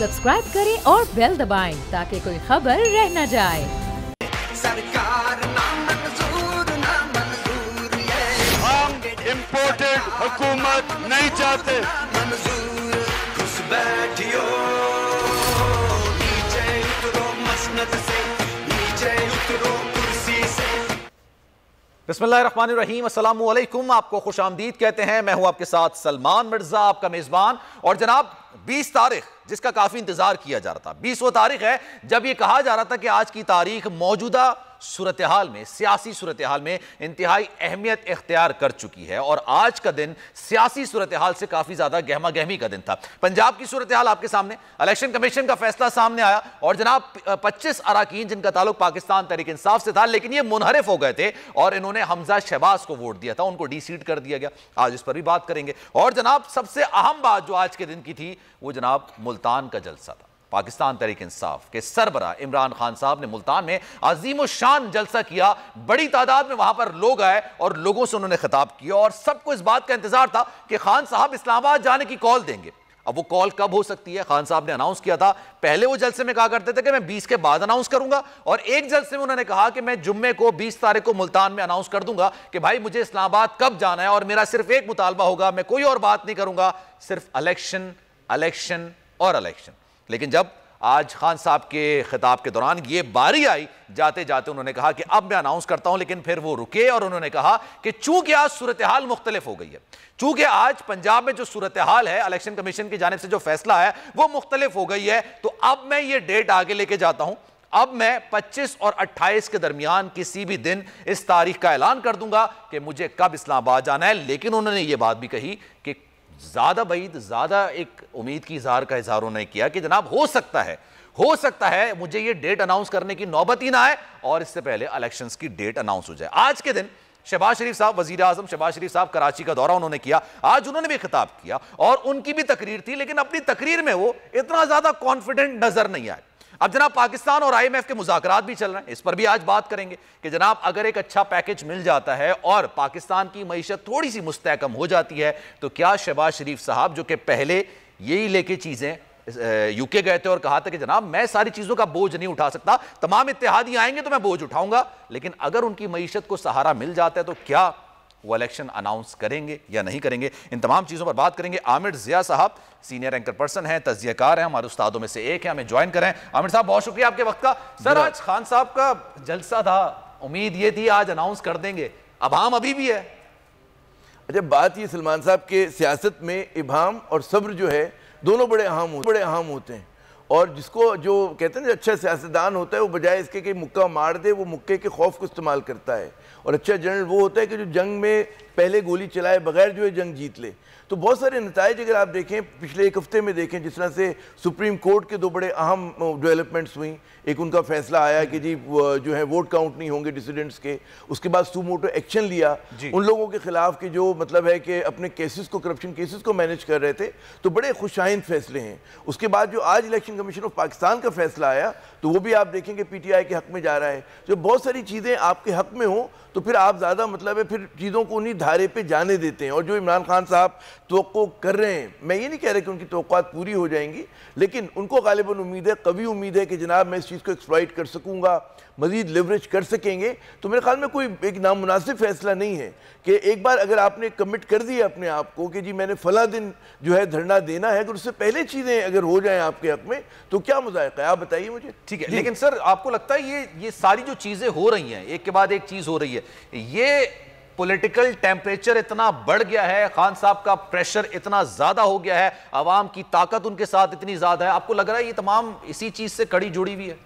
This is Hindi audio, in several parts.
सब्सक्राइब करें और बेल दबाएं ताकि कोई खबर रह न जाए। सरकार ना मंजूर ना मंजूर हम इम्पोर्टेड हुकूमत नहीं चाहते। मंजूर खुश बैठियो नीचे उतरो मसनद से, नीचे उतरो कुर्सी से। बिस्मिल्लाहिर्रहमानिर्रहीम, अस्सलामु अलैकुम। आपको खुशामदीद कहते हैं। मैं हूं आपके साथ सलमान मिर्जा, आपका मेजबान। और जनाब 20 तारीख जिसका काफी इंतजार किया जा रहा था, 20 वो तारीख है जब यह कहा जा रहा था कि आज की तारीख मौजूदा सूरत हाल में, सियासी सूरत हाल में इंतहाई अहमियत इख्तियार कर चुकी है। और आज का दिन सियासी सूरत हाल से काफी ज्यादा गहमा गहमी का दिन था। पंजाब की सूरत हाल आपके सामने, इलेक्शन कमीशन का फैसला सामने आया और जनाब 25 अराकीन जिनका ताल्लुक पाकिस्तान तहरीक इंसाफ से था, लेकिन ये मुनहरिफ हो गए थे और इन्होंने हमजा शहबाज को वोट दिया था, उनको डीसीट कर दिया गया। आज इस पर भी बात करेंगे। और जनाब सबसे अहम बात जो आज के दिन की थी वो जनाब मुल्तान का जलसा था। पाकिस्तान तहरीक इंसाफ के सरबरा इमरान खान साहब ने मुल्तान में अजीम शान जलसा किया। बड़ी तादाद में वहां पर लोग आए और लोगों से उन्होंने खिताब किया और सबको इस बात का इंतजार था कि खान साहब इस्लामाबाद जाने की कॉल देंगे। अब वो कॉल कब हो सकती है? खान साहब ने अनाउंस किया था, पहले वो जलसे में कहा करते थे कि मैं 20 के बाद अनाउंस करूंगा, और एक जलसे में उन्होंने कहा कि मैं जुम्मे को 20 तारीख को मुल्तान में अनाउंस कर दूंगा कि भाई मुझे इस्लामाबाद कब जाना है और मेरा सिर्फ एक मुतालबा होगा, मैं कोई और बात नहीं करूंगा, सिर्फ इलेक्शन इलेक्शन और इलेक्शन। लेकिन जब आज खान साहब के खिताब के दौरान ये बारी आई, जाते जाते उन्होंने कहा कि अब मैं अनाउंस करता हूं, लेकिन फिर वो रुके और उन्होंने कहा कि चूंकि आज सूरत हाल मुख्तलिफ हो गई है, चूंकि आज पंजाब में जो सूरत हाल है, इलेक्शन कमीशन की जानिब से जो फैसला है वो मुख्तलिफ हो गई है, तो अब मैं ये डेट आगे लेके जाता हूं। अब मैं 25 और 28 के दरमियान किसी भी दिन इस तारीख का ऐलान कर दूंगा कि मुझे कब इस्लामाबाद जाना है। लेकिन उन्होंने ये बात भी कही कि ज्यादा बैद, ज्यादा एक उम्मीद की इजहार का इजहार उन्होंने किया कि जनाब हो सकता है मुझे ये डेट अनाउंस करने की नौबत ही ना आए और इससे पहले इलेक्शंस की डेट अनाउंस हो जाए। आज के दिन शहबाज शरीफ साहब, वजीर आजम शहबाज शरीफ साहब कराची का दौरा उन्होंने किया, आज उन्होंने भी खिताब किया और उनकी भी तकरीर थी, लेकिन अपनी तकरीर में वो इतना ज्यादा कॉन्फिडेंट नजर नहीं आए। अब जनाब पाकिस्तान और IMF के मुज़ाकरात भी चल रहे हैं, इस पर भी आज बात करेंगे कि जनाब अगर एक अच्छा पैकेज मिल जाता है और पाकिस्तान की मईशत थोड़ी सी मुस्तहकम हो जाती है तो क्या शहबाज शरीफ साहब, जो कि पहले यही लेके चीजें यूके गए थे और कहा था कि जनाब मैं सारी चीजों का बोझ नहीं उठा सकता, तमाम इत्तेहादी आएंगे तो मैं बोझ उठाऊंगा, लेकिन अगर उनकी मईशत को सहारा मिल जाता है तो क्या वो इलेक्शन अनाउंस करेंगे या नहीं करेंगे? इन तमाम चीज़ों पर बात करेंगे। आमिर ज़िया साहब सीनियर एंकर पर्सन हैं, तज्जियाकार हैं, हमारे उस्तादों में से एक है, हमें ज्वाइन करें। आमिर साहब बहुत शुक्रिया आपके वक्त का। सर आज खान साहब का जलसा था, उम्मीद ये थी आज अनाउंस कर देंगे, अभाम अभी भी है। अच्छा, बात ये सलमान साहब के सियासत में इबाम और सब्र जो है दोनों बड़े अहम होते हैं। और जिसको जो कहते हैं ना अच्छा सियासतदान होता है वो बजाय इसके कि मुक्का मार दे, वो मुक्के के खौफ को इस्तेमाल करता है। और अच्छा जनरल वो होता है कि जो जंग में पहले गोली चलाए बगैर जो है जंग जीत ले। तो बहुत सारे नताइज अगर आप देखें, पिछले एक हफ्ते में देखें, जिस तरह से सुप्रीम कोर्ट के 2 बड़े अहम डेवलपमेंट्स हुई। एक उनका फैसला आया कि जी जो है वोट काउंट नहीं होंगे डिसिडेंट्स के, उसके बाद सुमोटो एक्शन लिया उन लोगों के खिलाफ कि जो मतलब है कि अपने केसेस को, करप्शन केसेस को मैनेज कर रहे थे। तो बड़े खुशाइंद फैसले हैं। उसके बाद जो आज इलेक्शन कमीशन ऑफ पाकिस्तान का फैसला आया तो वो भी आप देखेंगे PTI के हक में जा रहा है। जो बहुत सारी चीज़ें आपके हक में हो तो फिर आप ज़्यादा मतलब है फिर चीज़ों को उन्हीं धारे पे जाने देते हैं। और जो इमरान खान साहब तवक्को कर रहे हैं, मैं ये नहीं कह रहा कि उनकी तवक्कुआत पूरी हो जाएंगी, लेकिन उनको गालिबन उम्मीद है, कभी उम्मीद है कि जनाब मैं इस चीज़ को एक्सप्लॉइट कर सकूँगा, मजीद लिवरेज कर सकेंगे। तो मेरे ख्याल में कोई एक नामुनासिब फैसला नहीं है कि एक बार अगर आपने कमिट कर दिया अपने आप को कि जी मैंने फला दिन जो है धरना देना है, अगर उससे पहले चीज़ें अगर हो जाएं आपके हक में तो क्या मज़ायक़ा है, आप बताइए मुझे। ठीक है, लेकिन सर आपको लगता है ये सारी जो चीजें हो रही हैं, एक के बाद एक चीज हो रही है, ये पॉलिटिकल टेम्परेचर इतना बढ़ गया है, खान साहब का प्रेशर इतना ज्यादा हो गया है, अवाम की ताकत उनके साथ इतनी ज्यादा है, आपको लग रहा है ये तमाम इसी चीज से कड़ी जुड़ी हुई है?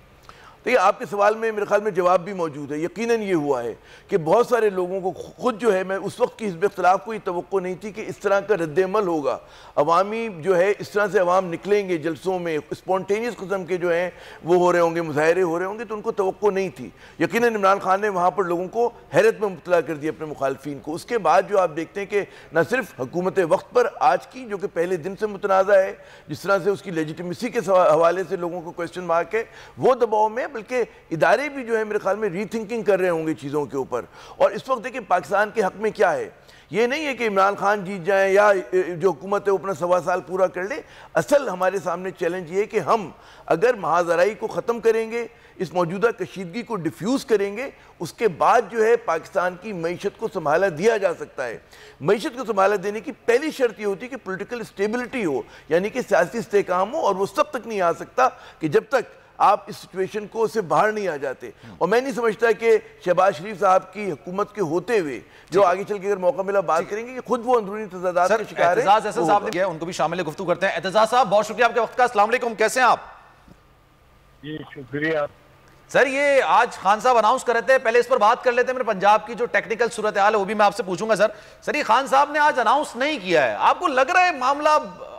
देखिए, आपके सवाल में मेरे ख्याल में जवाब भी मौजूद है। यकीनन ये हुआ है कि बहुत सारे लोगों को खुद जो है, मैं उस वक्त की हिज़्ब इख्तिलाफ को ये तवक्को नहीं थी कि इस तरह का रद्द-ए-अमल होगा, अवामी जो है इस तरह से अवाम निकलेंगे जलसों में, स्पॉन्टेनियस किस्म के जो हैं वो हो रहे होंगे, मुजाहरे हो रहे होंगे, तो उनको तवक्को नहीं थी। यकीनन इमरान खान ने वहाँ पर लोगों को हैरत में मुब्तला कर दिया, अपने मुखालफिन को। उसके बाद जो आप देखते हैं कि न सिर्फ हुकूमत वक्त पर आज की, जो कि पहले दिन से मुतनाज़ा है, जिस तरह से उसकी लेजिटिमेसी के हवाले से लोगों को क्वेश्चन मार्क है, वो दबाव में, बल्कि इदारे भी जो है मेरे ख्याल में रीथिंकिंग कर रहे होंगे चीज़ों के ऊपर। और इस वक्त देखिए पाकिस्तान के हक में क्या है ये नहीं है कि इमरान खान जीत जाए या जो हुकूमत है वो अपना 1.25 साल पूरा कर ले। असल हमारे सामने चैलेंज ये है कि हम अगर महाजराई को ख़त्म करेंगे, इस मौजूदा कशीदगी को डिफ्यूज़ करेंगे, उसके बाद जो है पाकिस्तान की मईशत को संभाला दिया जा सकता है। मईशत को संभाला देने की पहली शर्त ये होती है कि पॉलिटिकल स्टेबिलिटी हो, यानी कि सियासी इस्तेहकाम हो, और वो सब तक नहीं आ सकता कि जब तक आप इस सिचुएशन को से बाहर नहीं आ जाते। और मैं नहीं समझता कि शहबाज शरीफ साहब की हुकूमत के होते हुए जो आगे चल के अगर मौका मिला बात करेंगे कि खुद वो अंदरूनी तज़ादात के शिकार है। एतजाज अहसन साहब ने किया, उनको भी शामिल गुफ्तगू करते हैं। एतजाज साहब, बहुत शुक्रिया आपके वक्त का। अस्सलाम वालेकुम, कैसे हैं आप? जी शुक्रिया सर, ये आज खान साहब अनाउंस कर रहे थे, पहले इस पर बात कर लेते हैं। मेरे पंजाब की जो टेक्निकल सूरत हाल है वो भी मैं आपसे पूछूंगा। सर ये खान साहब ने आज अनाउंस नहीं किया है, आपको लग रहा है मामला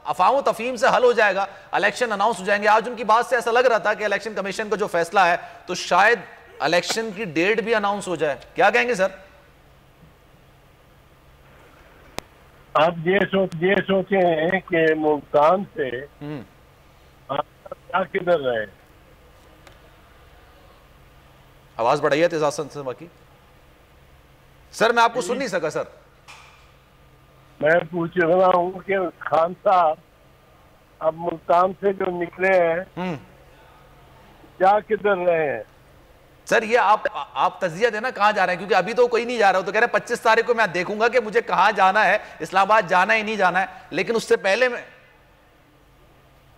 अफवाहों तफहीम से हल हो जाएगा, इलेक्शन अनाउंस हो जाएंगे? आज उनकी बात से ऐसा लग रहा था कि इलेक्शन कमीशन का जो फैसला है तो शायद इलेक्शन की डेट भी अनाउंस हो जाए, क्या कहेंगे सर? आप ये सोचे कि मुल्तान से क्या किधर रहे? आवाज बढ़ाइए तेजाज से बाकी। सर मैं आपको सुन नहीं सका सर। मैं पूछ रहा हूँ कि खान साहब अब मुल्तान से जो निकले हैं क्या किधर रहे हैं? सर ये आप तजिया देना कहाँ जा रहे हैं, क्योंकि अभी तो कोई नहीं जा रहा हो, तो कह रहे 25 तारीख को मैं देखूंगा कि मुझे कहाँ जाना है, इस्लामाबाद जाना है नहीं जाना है, लेकिन उससे पहले मैं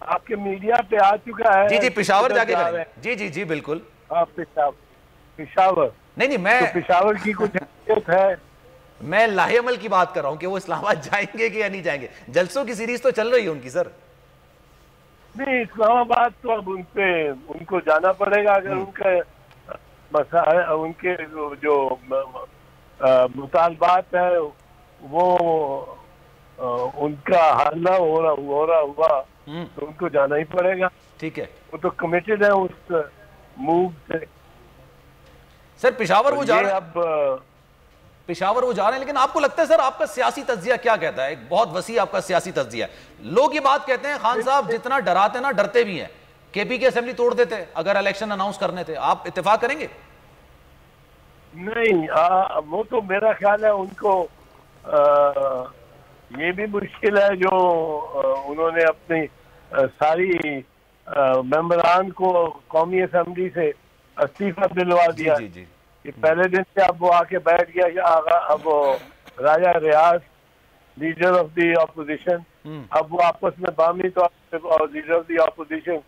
आपके मीडिया पे आ चुका है। जी पेशावर जाके करेंगे। जी बिल्कुल। पेशावर नहीं मैं तो पेशावर की कुछ हैसियत है? मैं लाहेअमल की बात कर रहा हूं कि वो इस्लामाबाद जाएंगे कि या नहीं जाएंगे। जलसों की सीरीज तो चल रही है उनकी सर। नहीं, इस्लामाबाद तो अब उनको जाना पड़ेगा अगर उनके जो मुतालबात है वो उनका हल ना हो रहा हुआ तो उनको जाना ही पड़ेगा। ठीक है, वो तो कमिटेड है उस मूव से। सर पेशावर वो जा रहे हैं, अब पेशावर वो जा रहे हैं, लेकिन आपको लगता है सर आपका सियासी तज्जिया क्या कहता है? एक बहुत वसी आपका सियासी तज्जिया है। लोग ये बात कहते हैं खान साहब जितना डराते ना डरते भी हैं। केपी की असेंबली तोड़ देते अगर इलेक्शन अनाउंस करने थे, आप इत्तेफाक करेंगे? नहीं, वो तो मेरा ख्याल है उनको ये भी मुश्किल है जो उन्होंने अपनी सारी मेंबरान को कौमी असेंबली से इस्तीफा दिलवा दिया। जी। कि पहले दिन से अब वो आके बैठ गया, अब वो राजा रियाज लीडर ऑफ द ऑपोजिशन, अब वो आपस में बामी तो लीडर ऑफ द ऑपोजिशन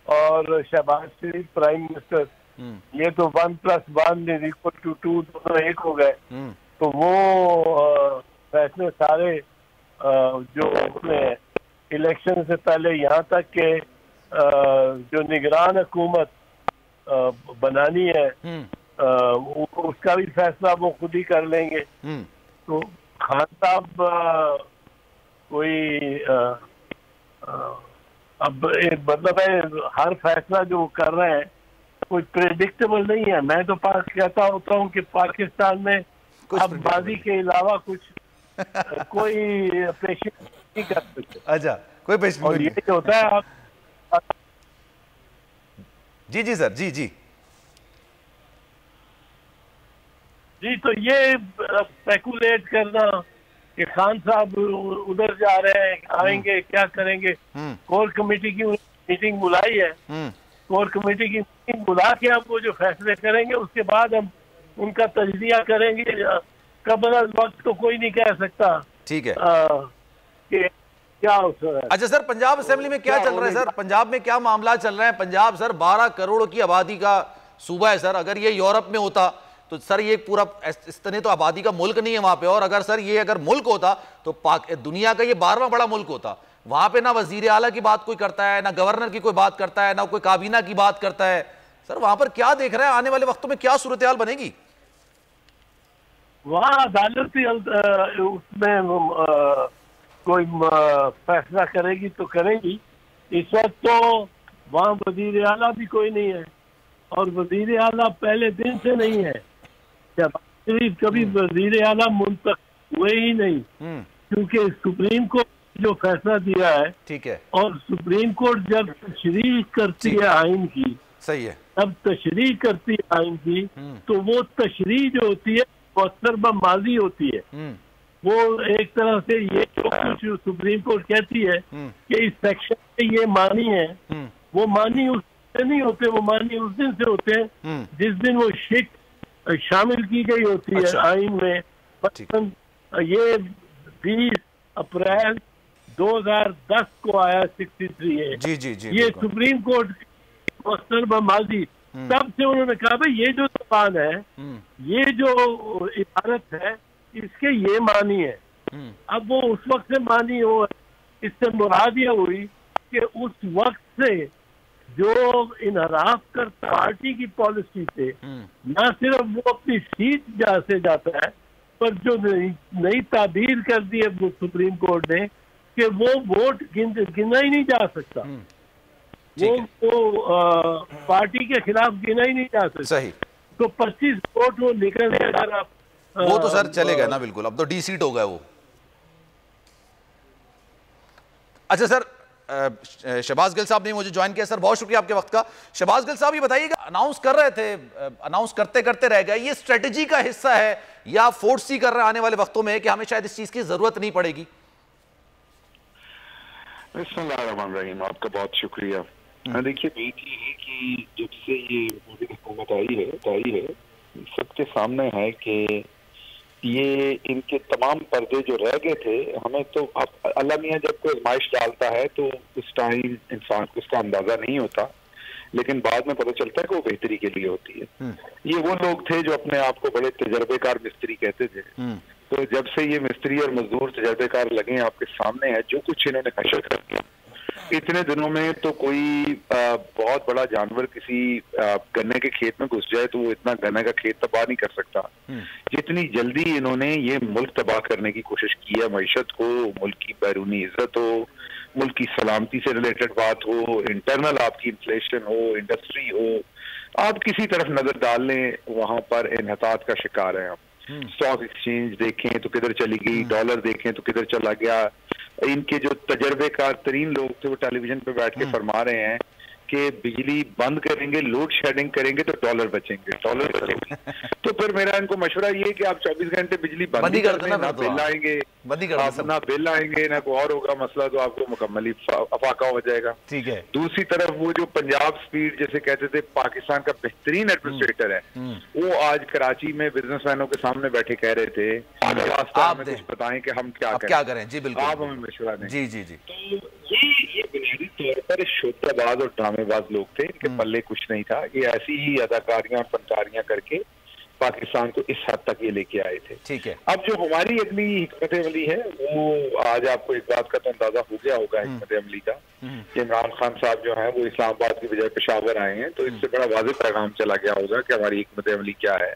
और शहबाज शरीफ प्राइम मिनिस्टर, ये तो 1+1=2 दोनों एक हो गए। तो वो फैसले सारे जो इलेक्शन से पहले यहाँ तक के जो निगरान हुकूमत बनानी है उसका भी फैसला वो खुद ही कर लेंगे। तो खान साहब कोई अब मतलब है हर फैसला जो कर रहे हैं कोई प्रेडिक्टेबल नहीं है। मैं तो कहता होता हूँ कि पाकिस्तान में अब बाजी के अलावा कुछ कोई पेशी नहीं कर सकते। अच्छा, कोई पेशी और ये होता है आप जी सर जी तो ये स्पेकुलेट करना कि खान साहब उधर जा रहे हैं, आएंगे, क्या करेंगे। कोर कमेटी की मीटिंग बुलाई है, कोर कमेटी की मीटिंग बुला के हम वो जो फैसले करेंगे उसके बाद हम उनका तजजिया करेंगे। कबल वक्त तो कोई नहीं कह सकता। ठीक है कि क्या हो रहा है। अच्छा सर, पंजाब असेंबली में क्या चल रहा है सर? पंजाब में क्या मामला चल रहा है? पंजाब सर 12 करोड़ की आबादी का सूबा है सर। अगर ये यूरोप में होता तो सर ये पूरा इस तरह तो आबादी का मुल्क नहीं है वहां पे, और अगर सर ये अगर मुल्क होता तो दुनिया का ये 12वां बड़ा मुल्क होता। वहां पे ना वजीर आला की बात कोई करता है, ना गवर्नर की कोई बात करता है, ना कोई काबीना की बात करता है। सर वहां पर क्या देख रहे हैं, आने वाले वक्तों में क्या सूरत हाल बनेगी? वहाँ अदालत ही उसमें कोई फैसला करेगी तो करेगी। इस वक्त तो वहाँ वजीर आला भी कोई नहीं है, और वजीर आला पहले दिन से नहीं है। शहबाज शरीफ कभी वजीर आला मुंतखब हुए ही नहीं, क्योंकि सुप्रीम कोर्ट जो फैसला दिया है, ठीक है, और सुप्रीम कोर्ट जब तशरीह करती है आइन की, सही है, तब तशरीह करती है आइन की, तो वो तशरीह जो होती है वो अक्सर माजी होती है। वो एक तरह से ये जो कुछ सुप्रीम कोर्ट कहती है कि इस सेक्शन में ये मानी है, वो मानी उस दिन नहीं होते, वो मानी उस दिन से होते हैं जिस दिन वो शिक शामिल की गई होती है आइन में। मतलब ये 20 अप्रैल 2010 को आया 63 है। जी ये सुप्रीम कोर्ट माजी तब से उन्होंने कहा भाई ये जो जबान है, ये जो इबारत है, इसके ये मानी है। अब वो उस वक्त से मानी हो, इससे मुराद ये हुई कि उस वक्त से जो इनहराफ कर पार्टी की पॉलिसी से न सिर्फ वो अपनी सीट जहाँ से जाता है, पर जो नई ताबीर कर दी है सुप्रीम कोर्ट ने कि वो वोट गिना ही नहीं जा सकता, वो पार्टी के खिलाफ गिना ही नहीं जा सकता। सही। तो 25 वोट वो निकल गए। अगर आप वो तो सर चले गए ना, बिल्कुल, अब तो डी सीट हो गया वो। अच्छा सर, शहबाज गिल साहब ने मुझे ज्वाइन किया। सर बहुत शुक्रिया आपके वक्त का। शहबाज गिल साहब ये बताइएगा, अनाउंस कर रहे थे, अनाउंस करते करते रह गए, ये स्ट्रेटेजी का हिस्सा है या फोर्स ही कर रहे हैं आने वाले वक्तों में कि हमें शायद इस चीज की जरूरत नहीं पड़ेगी? बिस्मिल्लाहिर्रहमानिर्रहीम, आपका बहुत शुक्रिया। देखिए, बात ये है कि जब से ये मोदी हुकूमत आई है सबके सामने है कि ये इनके तमाम पर्दे जो रह गए थे, हमें तो अब अल्लाह मियां जब कोई आजमाइश डालता है तो उस टाइम इंसान को उसका अंदाजा नहीं होता, लेकिन बाद में पता चलता है कि वो बेहतरी के लिए होती है। ये वो लोग थे जो अपने आप को बड़े तजर्बेकार मिस्त्री कहते थे, तो जब से ये मिस्त्री और मजदूर तजर्बेकार लगे आपके सामने है, जो कुछ इन्होंने नशर कर दिया इतने दिनों में, तो कोई बहुत बड़ा जानवर किसी गन्ने के खेत में घुस जाए तो वो इतना गन्ने का खेत तबाह नहीं कर सकता जितनी जल्दी इन्होंने ये मुल्क तबाह करने की कोशिश की है। मईशत हो, मुल्क की बैरूनी इज्जत हो, मुल्क की सलामती से रिलेटेड बात हो, इंटरनल आपकी इन्फ्लेशन हो, इंडस्ट्री हो, आप किसी तरफ नजर डाल लें वहां पर इन्हतात का शिकार है। आप स्टॉक एक्सचेंज देखें तो किधर चली गई, डॉलर देखें तो किधर चला गया। इनके जो तजर्बेकार तरीन लोग थे वो टेलीविजन पे बैठ के फरमा रहे हैं कि बिजली बंद करेंगे, लोड शेडिंग करेंगे तो डॉलर बचेंगे। तो फिर मेरा इनको मशवरा ये है कि आप 24 घंटे बिजली बंद ही कर देना, ना बिल आएंगे, ना बिल आएंगे, ना कोई और होगा मसला, तो आपको मुकम्मली अफाका हो जाएगा। ठीक है। दूसरी तरफ वो जो पंजाब स्पीड जैसे कहते थे पाकिस्तान का बेहतरीन एडमिनिस्ट्रेटर है, वो आज कराची में बिजनेसमैनों के सामने बैठे कह रहे थे आप कुछ बताएं कि हम क्या करें। जी बिल्कुल, आप हमें मशवरा दें। जी। तो ये बुनियादी तौर पर शोताबाज और ड्रामेबाज लोग थे, इनके पल्ले कुछ नहीं था। ये ऐसी ही अदाकारियां और फनकारियां करके पाकिस्तान को इस हद तक ये लेके आए थे। ठीक है। अब जो हमारी अगली हिकमत अमली है, वो आज आपको एक बात का तो अंदाजा हो गया होगा हिकमत अमली का, कि इमरान खान साहब जो है वो इस्लामाबाद की बजाय पेशावर आए हैं, तो इससे बड़ा वाज़ेह पैगाम चला गया होगा कि हमारी हिकमत अमली क्या है।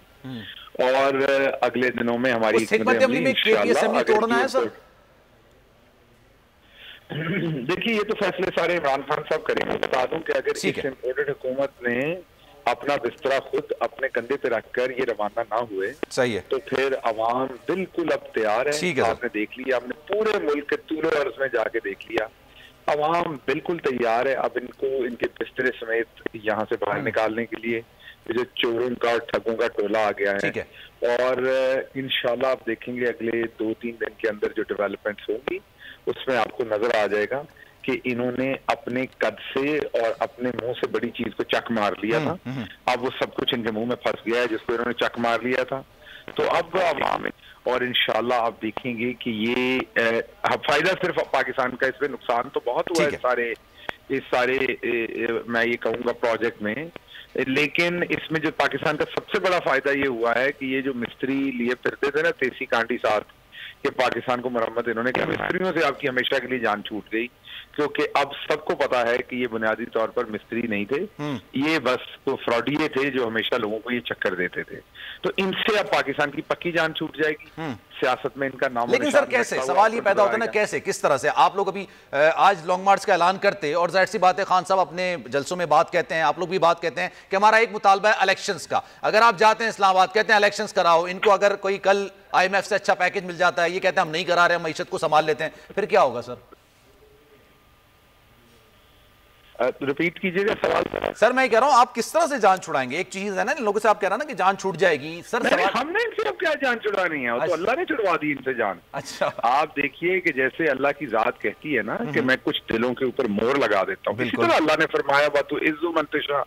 और अगले दिनों में हमारी हिकमत अमली इंशाअल्लाह तोड़ना है सर। देखिए, ये तो फैसले सारे इमरान खान साहब करेंगे। बता दूं कि अगर इस इम्पोर्टेड हुकूमत ने अपना बिस्तरा खुद अपने कंधे पे रखकर ये रवाना ना हुए, सही है, तो फिर अवाम बिल्कुल अब तैयार है। आपने देख लिया, आपने पूरे मुल्क के तूलो अर्ज में जाके देख लिया, अवाम बिल्कुल तैयार है अब इनको इनके बिस्तरे समेत यहाँ से बाहर निकालने के लिए। जो चोरों का ठगों का टोला आ गया है, और इंशाल्लाह आप देखेंगे अगले 2-3 दिन के अंदर जो डेवलपमेंट्स होंगी उसमें आपको नजर आ जाएगा कि इन्होंने अपने कद से और अपने मुंह से बड़ी चीज को चक मार लिया था। अब वो सब कुछ इनके मुंह में फंस गया है जिसको इन्होंने चक मार लिया था। तो अब अवाम, और इंशाल्लाह आप देखेंगे कि ये फायदा सिर्फ पाकिस्तान का, इसमें नुकसान तो बहुत हुआ है इस सारे मैं ये कहूँगा प्रोजेक्ट में, लेकिन इसमें जो पाकिस्तान का सबसे बड़ा फायदा ये हुआ है कि ये जो मिस्त्री लिए फिरते थे ना तेसी कांडी साथ, कि पाकिस्तान को मरम्मत इन्होंने किया, मिस्त्रियों से आपकी हमेशा के लिए जान छूट गई, क्योंकि अब सबको पता है कि ये बुनियादी तौर पर मिस्त्री नहीं थे, ये बस तो फ्रॉडिये थे जो हमेशा लोगों को ये चक्कर देते थे। तो इनसे अब पाकिस्तान की पक्की जान छूट जाएगी, सियासत में इनका नाम। लेकिन सर कैसे, सवाल ये पैदा होता है ना, कैसे, किस तरह से? आप लोग अभी आज लॉन्ग मार्च का ऐलान करते, और जाहिर सी बात है खान साहब अपने जलसों में बात कहते हैं, आप लोग भी बात कहते हैं कि हमारा एक मुतालबा है इलेक्शंस का। अगर आप जाते हैं इस्लामाबाद, कहते हैं इलेक्शंस कराओ, इनको अगर कोई कल IMF से अच्छा पैकेज मिल जाता है, ये कहते हैं हम नहीं करा रहे, हम मईशत को संभाल लेते हैं, फिर क्या होगा सर? रिपीट कीजिएगा सवाल। सर मैं कह रहा हूं आप किस तरह से जान छुड़ाएंगे? एक चीज है ना, लोगों से आप कह रहा ना कि जान छूट जाएगी। सर सवाल हमने इनसे अब क्या जान छुड़ानी है, तो अल्लाह ने छुड़वा दी इनसे जान। अच्छा, आप देखिए कि जैसे अल्लाह की जात कहती है ना कि मैं कुछ दिलों के ऊपर मोहर लगा देता हूँ, इसी तरह अल्लाह ने फरमाया वतु इज्जु मंतशा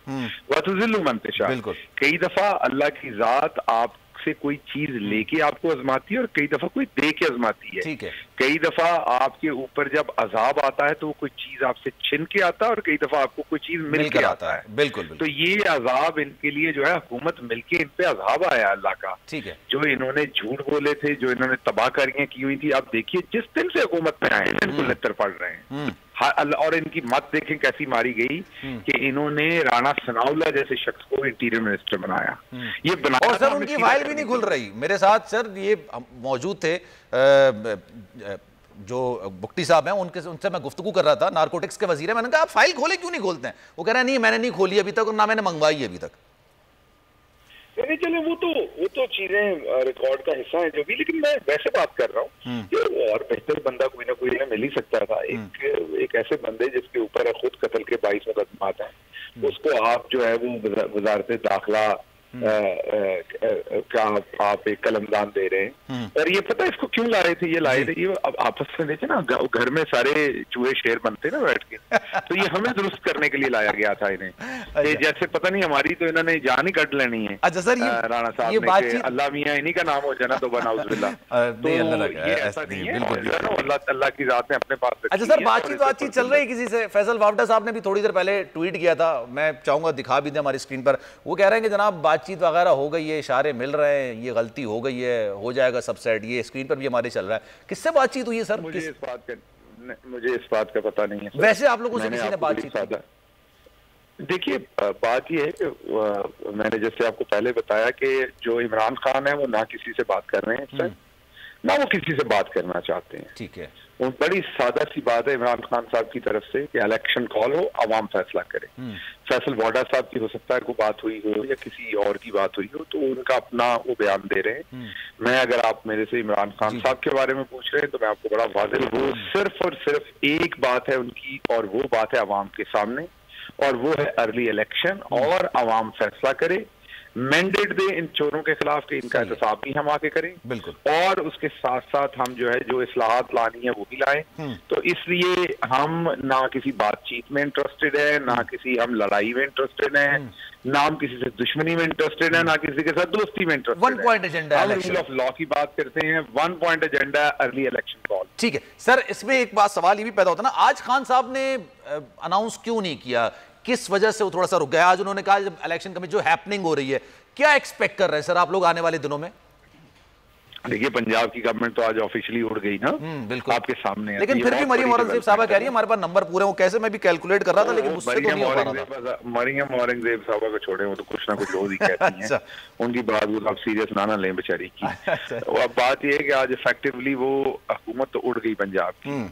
वतु जिल्लु मंतशा। कई दफा अल्लाह की जात आप से कोई चीज लेके आपको आजमाती है और कई दफा कोई दे के आजमाती है। ठीक है। कई दफा आपके ऊपर जब अजाब आता है तो वो कोई चीज आपसे छिन के आता है और कई दफा आपको कोई चीज मिल के आता है। बिल्कुल। तो ये अजाब इनके लिए जो है हुकूमत मिलके इन पे अजाब आया अल्लाह का। ठीक है। जो इन्होंने झूठ बोले थे, जो इन्होंने तबाहकारियां की हुई थी, अब देखिए जिस दिन से हुकूमत में आए इनको लत्तर पड़ रहे हैं। और इनकी मत देखें कैसी मारी गई कि इन्होंने राणा सनाउल्लाह जैसे शख्स को इंटीरियर मिनिस्टर बनाया। ये बनाया और सर उनकी फाइल भी नहीं खुल रही। मेरे साथ सर ये मौजूद थे जो बुक्टी साहब हैं, उनसे मैं गुफ्तगू कर रहा था, नारकोटिक्स के वजीर है। मैंने कहा आप फाइल खोले क्यों नहीं खोलते हैं? वो कह रहे हैं नहीं मैंने नहीं खोली अभी तक और ना मैंने मंगवाई अभी तक। नहीं चले वो तो चीजें रिकॉर्ड का हिस्सा है जो भी, लेकिन मैं वैसे बात कर रहा हूँ और बेहतर बंदा कोई ना कोई ना मिल ही सकता था। एक ऐसे बंदे जिसके ऊपर खुद कत्ल के 22 मुकदमात हैं, उसको आप जो है वो वजारत दाखिला का आप एक कलमदान दे रहे हैं। और ये पता है इसको क्यों लाए थे? ये लाए थे ये अब आपस में देखे ना, घर में सारे चूहे शेर बनते ना बैठ के, तो ये हमें दुरुस्त करने के लिए लाया गया था इन्हें। अच्छा। जैसे पता नहीं हमारी तो इन्होंने जान ही कट लेनी है। अच्छा सर राणा साहब ने अल्लाह मियाँ इन्हीं का नाम हो जाना तो बनाउजुबिल्लाह। तो ये ऐसा नहीं है, अल्लाह की जात ने अपने पास। अच्छा सर बातचीत चल रही है किसी से? फैसल वावडा साहब ने भी थोड़ी देर पहले ट्वीट किया था, मैं चाहूंगा दिखा भी दें हमारी स्क्रीन पर। वो कह रहे हैं कि जनाब बातचीत वगैरह हो गई है, इशारे मिल रहे हैं, ये गलती हो गई है, हो जाएगा सब सेट। ये स्क्रीन पर भी हमारे चल रहा है। किससे बातचीत हुई है सर? मुझे इस बात का पता नहीं है सर। वैसे आप लोगों से किसी ने बातचीत की? देखिए बात यह है कि मैंने जैसे आपको पहले बताया कि जो इमरान खान है वो ना किसी से बात कर रहे हैं सर, ना वो किसी से बात करना चाहते हैं। ठीक है। बड़ी सादा सी बात है इमरान खान साहब की तरफ से कि इलेक्शन कॉल हो, अवाम फैसला करे। फैसल वाडा साहब की हो सकता है कोई बात हुई हो या किसी और की बात हुई हो, तो उनका अपना वो बयान दे रहे हैं। मैं अगर आप मेरे से इमरान खान साहब के बारे में पूछ रहे हैं तो मैं आपको बड़ा वाज़ेह, वो सिर्फ और सिर्फ एक बात है उनकी और वो बात है अवाम के सामने, और वो है अर्ली इलेक्शन और अवाम फैसला करे, मैंडेट दे इन चोरों के खिलाफ कि इनका एहतसाब भी हम आके करें, बिल्कुल, और उसके साथ साथ हम जो है जो इस्लाहात लानी है वो भी लाएं। तो इसलिए हम ना किसी बातचीत में इंटरेस्टेड है, ना किसी हम लड़ाई में इंटरेस्टेड है, ना हम किसी से दुश्मनी में इंटरेस्टेड है, ना किसी के साथ दोस्ती में इंटरेस्टेड है। वन पॉइंट एजेंडा, हम रूल ऑफ लॉ की बात करते हैं, one point agenda early election call. ठीक है सर, इसमें एक बात सवाल ये भी पैदा होता है ना, आज खान साहब ने अनाउंस क्यों नहीं किया? किस वजह से वो थोड़ा सा रुक गया? आज उन्होंने कहा जब इलेक्शन कमीशन जो हैपनिंग हो रही है, क्या एक्सपेक्ट कर रहे हैं सर आप लोग आने वाले दिनों में? देखिए पंजाब की गवर्नमेंट तो आज ऑफिशियली उड़ गई ना, बिल्कुल आपके सामने है। लेकिन फिर भी मरियम औरंगजेब साहबा कह रही है हमारे पास नंबर पूरे। वो कैसे मैं भी कैलकुलेट कर रहा था लेकिन मुझसे तो नहीं हो पा रहा था। मरियम औरंगजेब साहबा को छोड़े, वो तो कुछ ना कुछ रोज ही कहती हैं। उनकी बात वो आप सीरियस ना लें बेचारी की। अब बात यह है कि आज इफेक्टिवली वो हुकूमत तो उड़ गई पंजाब की,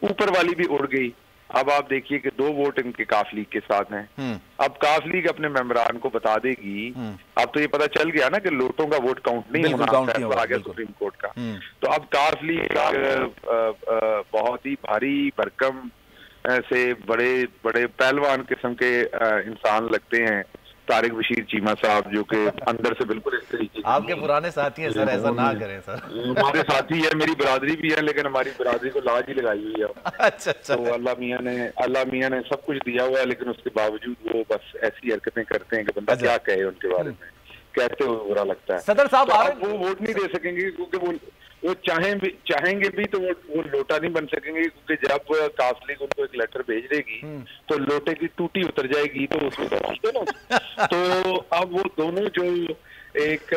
ऊपर वाली भी उड़ गई। अब आप देखिए कि 2 वोट इनके काफ लीग के साथ हैं। अब काफ लीग अपने मेंबरान को बता देगी, अब तो ये पता चल गया ना कि लोटों का वोट काउंट नहीं होना, फैसला आ गया सुप्रीम कोर्ट का। तो अब काफ लीग बहुत ही भारी भरकम से बड़े बड़े पहलवान किस्म के इंसान लगते हैं। तारिक बशीर चीमा साहब जो कि अंदर से बिल्कुल इस तरीके आपके पुराने साथी हैं सर, ऐसा ना करें सर। हमारे साथी है, मेरी बरादरी भी है, लेकिन हमारी बरादरी को लाज ही लगाई हुई है। अच्छा। तो अल्लाह मियाँ ने सब कुछ दिया हुआ है, लेकिन उसके बावजूद वो बस ऐसी हरकतें करते हैं कि बंदा क्या कहे उनके बारे में, कहते हुए बुरा लगता है। सदर साहब वो वोट नहीं दे सकेंगे क्योंकि वो चाहेंगे भी तो वो लोटा नहीं बन सकेंगे, क्योंकि जब काफ लीग उनको एक लेटर भेज देगी तो लोटे की टूटी उतर जाएगी, तो उसमें तो ना। तो अब वो दोनों जो एक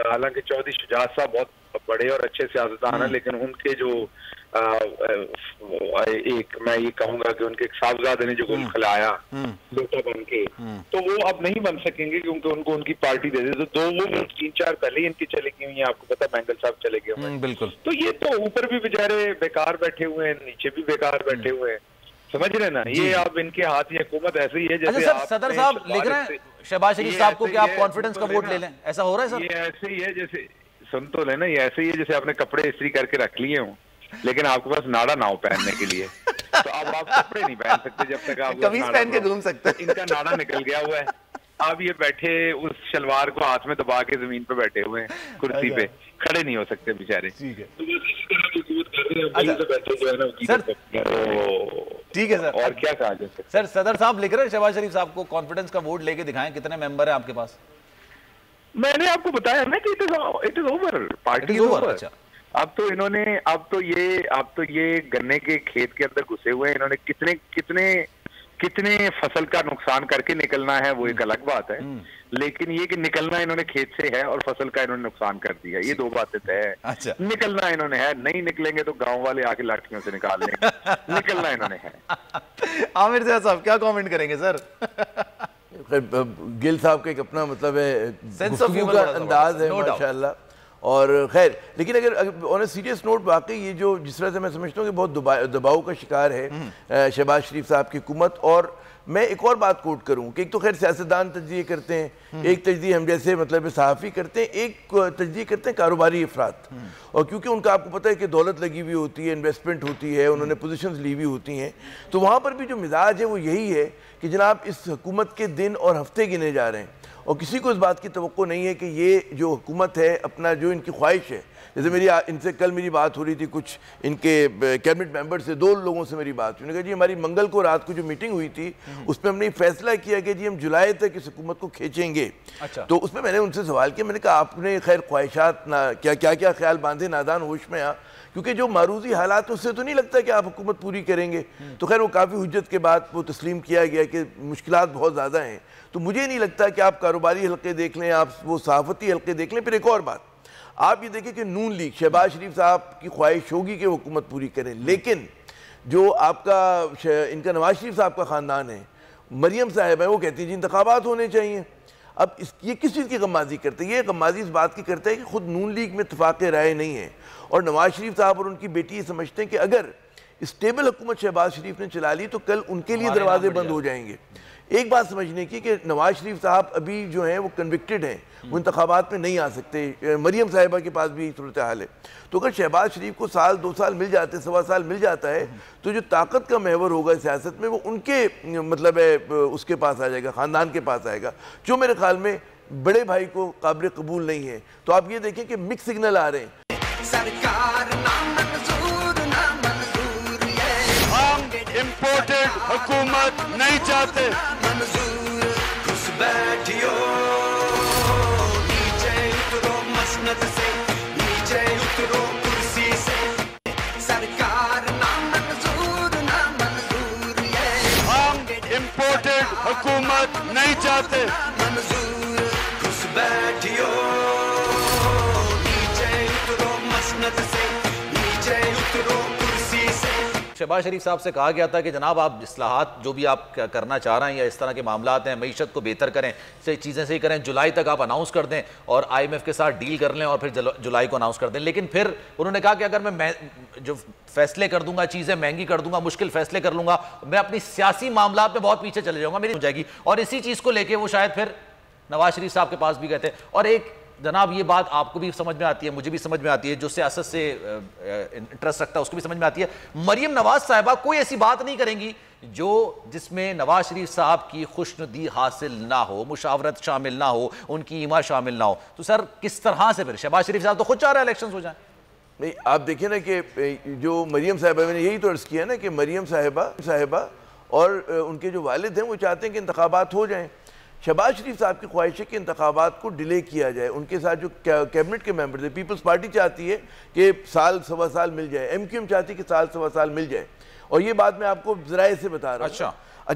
हालांकि चौधरी शुजात साहब बहुत बड़े और अच्छे सियासतदान हैं, लेकिन उनके जो एक मैं ये कहूंगा कि उनके एक साहबजादे ने जो गोल खिलाया लोटा बन के, तो वो अब नहीं बन सकेंगे क्योंकि उनको उनकी पार्टी दे दे। तो 2 वो 3-4 पहले ही इनकी चले गई हुई है, आपको पता बैंगल साहब चले गए हुए। बिल्कुल। तो ये तो ऊपर भी बेचारे बेकार बैठे हुए हैं, नीचे भी बेकार बैठे हुए हैं, समझ रहे ना। ये अब इनके हाथ, ये हुकूमत ऐसे ही है जैसे आप सदर साहब लिख रहे हैं शहबाज शरीफ साहब को कि आप कॉन्फिडेंस का वोट ले लें, ऐसा हो रहा है सर? ये ऐसे ही है जैसे, सुन तो लेना, ये ऐसे ही है जैसे आपने कपड़े इस्त्री करके रख लिए हों लेकिन आपके पास नाड़ा ना हो पहनने के लिए। तो अब आप कपड़े नहीं पहन सकते जब तक आप कमीज पहन के घूम सकते। इनका नाड़ा निकल गया हुआ है। अब ये बैठे उस शलवार को हाथ में दबा के जमीन पे बैठे हुए हैं कुर्सी पे, खड़े नहीं हो सकते बेचारे। ठीक है सर, ठीक है सर। और क्या कहा जाए सर, सदर साहब लिख रहे हैं शहबाज शरीफ साहब को कॉन्फिडेंस का वोट लेके दिखाएं, कितने मेंबर हैं आपके पास? मैंने आपको बताया ना कि it is over, party is over. अच्छा, अब तो ये गन्ने के खेत के अंदर घुसे हुए हैं। इन्होंने कितने फसल का नुकसान करके निकलना है वो एक अलग बात है, लेकिन ये कि निकलना इन्होंने खेत से है और फसल का इन्होंने नुकसान कर दिया, ये दो बातें तय है। अच्छा। निकलना इन्होंने है, नहीं निकलेंगे तो गांव वाले आके लाठियों से निकाल लेंगे। निकलना इन्होंने है। आमिर साहब क्या कमेंट करेंगे सर? गिल साहब का एक अपना मतलब है, सेंस ऑफ ह्यूमर का अंदाज है माशाल्लाह। और खैर, लेकिन अगर ऑन ए सीरियस नोट वाकई ये जो जिस तरह से मैं समझता हूँ कि बहुत दबाव का शिकार है शहबाज शरीफ साहब की हुकूमत। और मैं एक और बात कोट करूँ कि एक तो खैर सियासतदान तजज़िये करते हैं, एक तजज़िये हम जैसे मतलब सहाफ़ी करते हैं, एक तजज़िये करते हैं कारोबारी अफराद। और क्योंकि उनका आपको पता है कि दौलत लगी हुई होती है, इन्वेस्टमेंट होती है, उन्होंने पोजीशंस ली हुई होती हैं, तो वहाँ पर भी जो मिजाज है वो यही है कि जनाब इस हुकूमत के दिन और हफ्ते गिने जा रहे हैं और किसी को इस बात की तवक्को नहीं है कि ये जो हुकूमत है अपना जो इनकी ख्वाहिश है, जैसे इनसे कल मेरी बात हो रही थी, कुछ इनके कैबिनेट मेंबर से, 2 लोगों से मेरी बात हुई, उन्होंने कहा जी हमारी मंगल को रात को जो मीटिंग हुई थी उसमें हमने फैसला किया कि जी हम जुलाई तक इस हुकूमत को खींचेंगे। अच्छा। तो उसमें मैंने उनसे सवाल किया, मैंने कहा आपने खैर ख्वाहिशात ना क्या ख्याल बांधे नादान होश में आ, क्योंकि जो मारूजी हालात उससे तो नहीं लगता कि आप हुकूमत पूरी करेंगे। तो खैर वो काफ़ी हुज्जत के बाद वो तस्लीम किया गया कि मुश्किलात बहुत ज़्यादा हैं। तो मुझे नहीं लगता कि आप कारोबारी हल्के देख लें, आप वो सहाफ़ती हल्के देख लें। फिर एक और बात आप ये देखें कि नून लीग शहबाज शरीफ साहब की ख्वाहिश होगी कि हुकूमत पूरी करें, लेकिन जो आपका इनका नवाज शरीफ साहब का ख़ानदान है, मरियम साहब है, वो कहती है जी इंतखाबात होने चाहिए। अब ये किस चीज़ की गम्माजी करते हैं? ये गम्माजी इस बात की करते हैं कि खुद नून लीग में इत्तेफाक राय नहीं है और नवाज शरीफ साहब और उनकी बेटी ये समझते हैं कि अगर स्टेबल हुकूमत शहबाज शरीफ ने चला ली तो कल उनके लिए दरवाजे बंद हो जाएंगे। एक बात समझने की कि नवाज शरीफ साहब अभी जो हैं वो कन्विक्टेड हैं, वो इंतखाबात में नहीं आ सकते। मरियम साहिबा के पास भी सूरत हाल है। तो अगर शहबाज शरीफ को साल 2 साल मिल जाते, 1.25 साल मिल जाता है, तो जो ताकत का महवर होगा सियासत में वो उनके मतलब है उसके पास आ जाएगा, ख़ानदान के पास आएगा, जो मेरे ख्याल में बड़े भाई को काबिल कबूल नहीं है। तो आप ये देखें कि मिक्स सिग्नल आ रहे हैं। सरकार इम्पोर्टेड हुकूमत नहीं चाहते। मंजूर खुश बैठियो नीचे उतरो मसनद से, नीचे उतरो कुर्सी से। सरकार ना मंजूर ये हम इम्पोर्टेड हुकूमत नहीं चाहते। मंजूर खुश बैठियो नीचे उतरो मसनद से, नीचे उतरो कुर्सी से। शहबाज शरीफ साहब से कहा गया था कि जनाब आप इस्लाहात जो भी आप करना चाह रहे हैं या इस तरह के मामलात हैं, मईशत को बेहतर करें, से चीज़ें सही करें, जुलाई तक आप अनाउंस कर दें और IMF के साथ डील कर लें और फिर जुलाई को अनाउंस कर दें। लेकिन फिर उन्होंने कहा कि अगर मैं जो फैसले कर दूंगा, चीज़ें महंगी कर दूंगा, मुश्किल फैसले कर लूंगा, मैं अपनी सियासी मामलात में बहुत पीछे चले जाऊँगा, मेरी हो जाएगी। और इसी चीज़ को लेकर वो शायद फिर नवाज शरीफ साहब के पास भी गए थे। और एक जनाब ये बात आपको भी समझ में आती है, मुझे भी समझ में आती है, जो सियासत से इंटरेस्ट रखता है उसको भी समझ में आती है, मरियम नवाज साहिबा कोई ऐसी बात नहीं करेंगी जिसमें नवाज शरीफ साहब की खुशनुदी हासिल ना हो, मुशावरत शामिल ना हो, उनकी ईमा शामिल ना हो। तो सर किस तरह से फिर शहबाज शरीफ साहब तो खुद चाह रहे हैं इलेक्शन हो जाए। नहीं, आप देखिए ना कि जो मरियम साहिबा, मैंने यही तो अर्ज़ किया ना कि मरियम साहिबा और उनके जो वालिद हैं वो चाहते हैं कि इंतखाबात हो जाएं। शहबाज शरीफ साहब की ख्वाहिश है कि इंतखाबात को डिले किया जाए। उनके साथ जो कैबिनेट के मेंबर थे, पीपल्स पार्टी चाहती है कि साल 1.25 साल मिल जाए, MQM चाहती है कि साल 1.25 साल मिल जाए। और ये बात मैं आपको ज़राए से बता रहा हूँ। अच्छा,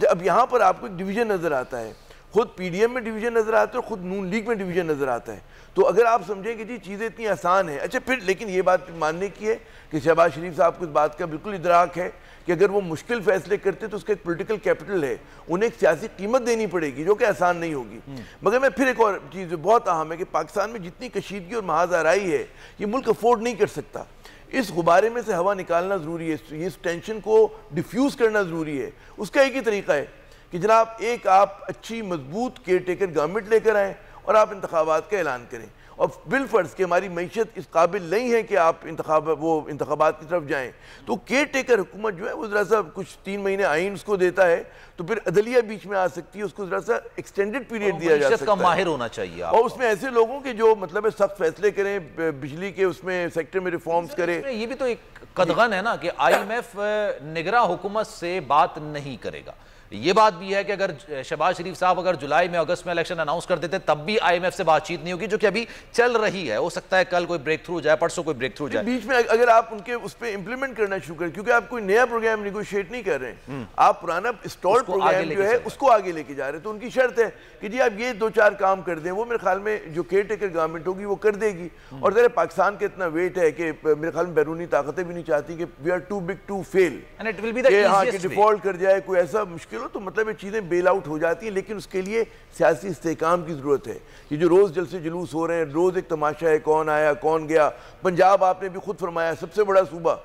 अब यहाँ पर आपको एक डिवीज़न नज़र आता है, खुद PDM में डिवीज़न नज़र आता है और खुद नून लीग में डिवीज़न नज़र आता है। तो अगर आप समझें कि जी चीज़ें इतनी आसान है, अच्छा फिर लेकिन ये बात मानने की है कि शहबाज शरीफ साहब को इस बात का बिल्कुल इदराक है कि अगर वो मुश्किल फैसले करते तो उसका एक पॉलिटिकल कैपिटल है, उन्हें एक सियासी कीमत देनी पड़ेगी जो कि आसान नहीं होगी। मगर मैं फिर एक और चीज़ जो बहुत अहम है कि पाकिस्तान में जितनी कशीदगी और महाज आराई है ये मुल्क अफोर्ड नहीं कर सकता। इस गुब्बारे में से हवा निकालना ज़रूरी है, इस टेंशन को डिफ्यूज़ करना ज़रूरी है। उसका एक ही तरीका है कि जनाब एक आप अच्छी मजबूत केयर टेकर गवर्नमेंट लेकर आएँ और आप इंतखाबात का ऐलान करें। और बिलफर्ज कि हमारी मईशत इस काबिल नहीं है कि आप इंतखाबात की तरफ जाएं, तो केयर टेकर हुकूमत जो है वो ज़रा सा कुछ 3 महीने आइन उसको देता है, तो फिर अदलिया बीच में आ सकती है, उसको ज़रा सा एक्सटेंडेड पीरियड दिया जा सकता है। माहिर होना चाहिए और उसमें ऐसे लोगों के जो मतलब सख्त फैसले करें, बिजली के उसमें सेक्टर में रिफॉर्म्स करें। ये भी तो एक कदगन है ना कि IMF निगरां हुकूमत से बात नहीं करेगा। ये बात भी है कि अगर शहबाज शरीफ साहब अगर जुलाई में अगस्त में इलेक्शन अनाउंस कर देते तब भी IMF से बातचीत नहीं होगी, जो कि अभी चल रही है। हो सकता है कल कोई ब्रेक थ्रू जाए, परसों कोई ब्रेक थ्रू जाए। बीच में अगर आप उनके उस पर इंप्लीमेंट करना शुरू करें, क्योंकि आप कोई नया प्रोग्राम निगोशिएट नहीं कर रहे हैं, आप पुराना स्टॉल्ड प्रोग्राम जो है उसको आगे लेके जा रहे हैं, तो उनकी शर्त है कि जी आप ये 2-4 काम कर दें। वो मेरे ख्याल में जो केयर टेकर गवर्नमेंट होगी वो कर देगी। और जरा पाकिस्तान का इतना वेट है कि मेरे ख्याल में बैरूनी ताकतें भी नहीं चाहती कि we are too big to fail, default कर जाए, कोई ऐसा मुश्किल हो, तो मतलब ये चीजें बेल आउट हो जाती है। लेकिन उसके लिए सियासी इस्तेकाम की जरूरत है। ये जो रोज जलसे जुलूस हो रहे हैं, रोज एक तमाशा है, कौन आया कौन गया। पंजाब आपने भी खुद फरमाया सबसे बड़ा सूबा,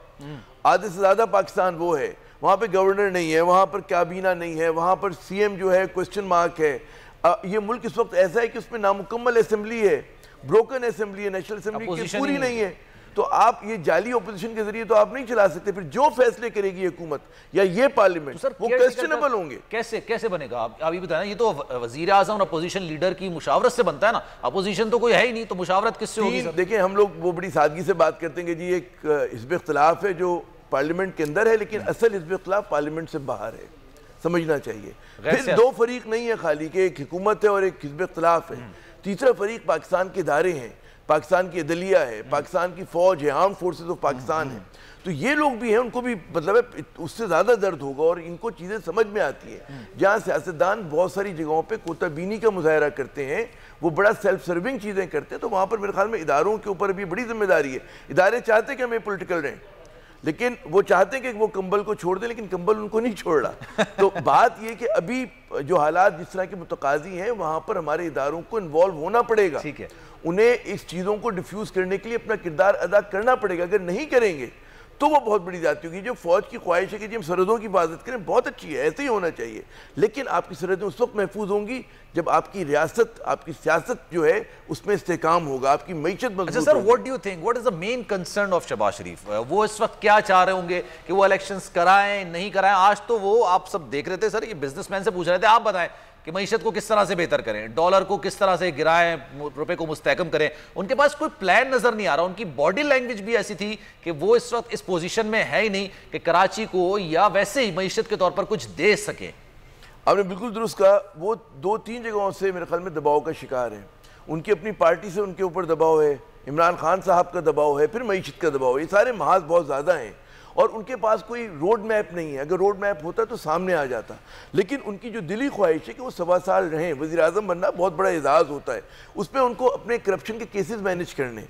आधे से ज्यादा पाकिस्तान वो है, वहां पे गवर्नर नहीं है, वहां पर काबीना नहीं है, वहां पर CM जो है क्वेश्चन मार्क है। ये मुल्क इस वक्त ऐसा है कि उसमें नामुकम्मल असेंबली है, ब्रोकन असेंबली है, नेशनल असेंबली पूरी नहीं है। तो आप ये जाली ओपोजिशन के जरिए तो आप नहीं चला सकते। फिर जो फैसले करेगी हुकूमत या ये पार्लियामेंट तो वो क्वेश्चनेबल होंगे। कैसे बनेगा? आप अभी बताया, ये तो वजीर आजम और अपोजिशन लीडर की मुशावरत से बनता है ना। अपोजिशन तो कोई है ही नहीं, तो मुशावरत किससे होगी? देखिए हम लोग वो बड़ी सादगी से बात करते हैं कि जी एक हिज़्ब इख्तिलाफ है जो पार्लियामेंट के अंदर है, लेकिन असल हिज़्ब इख्तिलाफ पार्लियामेंट से बाहर है, समझना चाहिए। फिर 2 फरीक नहीं है खाली कि एक हुकूमत है और एक हिज़्ब इख्तिलाफ है। तीसरा फरीक पाकिस्तान के इदारे हैं, पाकिस्तान की अदलिया है, पाकिस्तान की फौज है, आर्म फोर्सेस ऑफ पाकिस्तान है। तो ये लोग भी हैं, उनको भी मतलब उससे ज़्यादा दर्द होगा और इनको चीज़ें समझ में आती हैं। जहाँ सियासतदान बहुत सारी जगहों पे कोताबीनी का मुजाहरा करते हैं, वो बड़ा सेल्फ सर्विंग चीज़ें करते हैं, तो वहाँ पर मेरे ख्याल में इदारों के ऊपर भी बड़ी जिम्मेदारी है। इदारे चाहते हैं कि हमें पॉलिटिकल रहें, लेकिन वो चाहते हैं कि वो कंबल को छोड़ दें, लेकिन कंबल उनको नहीं छोड़ रहा। तो बात ये कि अभी जो हालात जिस तरह के मुतकाजी हैं, वहाँ पर हमारे इदारों को इन्वॉल्व होना पड़ेगा। ठीक है, उन्हें इस चीज़ों को डिफ्यूज़ करने के लिए अपना किरदार अदा करना पड़ेगा। अगर नहीं करेंगे तो वो बहुत बड़ी जाती होगी। जो फौज की ख्वाहिश है कि जी हम सरहदों की हिफाजत करें, बहुत अच्छी है, ऐसे ही होना चाहिए, लेकिन आपकी सरहदें उस वक्त महफूज होंगी जब आपकी रियासत, आपकी सियासत जो है उसमें इस्तेकाम होगा, आपकी मईशत मजबूत होगी। Sir, what do you think, what is the main concern of Shehbaz Sharif? वो इस वक्त क्या चाह रहे होंगे कि वो इलेक्शंस कराएं नहीं कराएं? आज तो वो आप सब देख रहे थे सर, ये बिजनेसमैन से पूछ रहे थे, आप बताएं कि मईशत को किस तरह से बेहतर करें, डॉलर को किस तरह से गिराएं, रुपए को मुस्तहकम करें। उनके पास कोई प्लान नजर नहीं आ रहा। उनकी बॉडी लैंग्वेज भी ऐसी थी कि वो इस वक्त इस पोजीशन में है ही नहीं कि कराची को या वैसे ही मईशत के तौर पर कुछ दे सके। आपने बिल्कुल दुरुस्त कहा। वो 2-3 जगहों से मेरे ख्याल में दबाव का शिकार है। उनकी अपनी पार्टी से उनके ऊपर दबाव है, इमरान खान साहब का दबाव है, फिर मईशत का दबाव है। ये सारे महाज बहुत ज़्यादा हैं और उनके पास कोई रोड मैप नहीं है। अगर रोड मैप होता तो सामने आ जाता, लेकिन उनकी जो दिली ख्वाहिश है कि वो 1.25 साल रहें, वज़ीर आज़म बनना बहुत बड़ा एजाज़ होता है। उस पर उनको अपने करप्शन के केसेस मैनेज करने,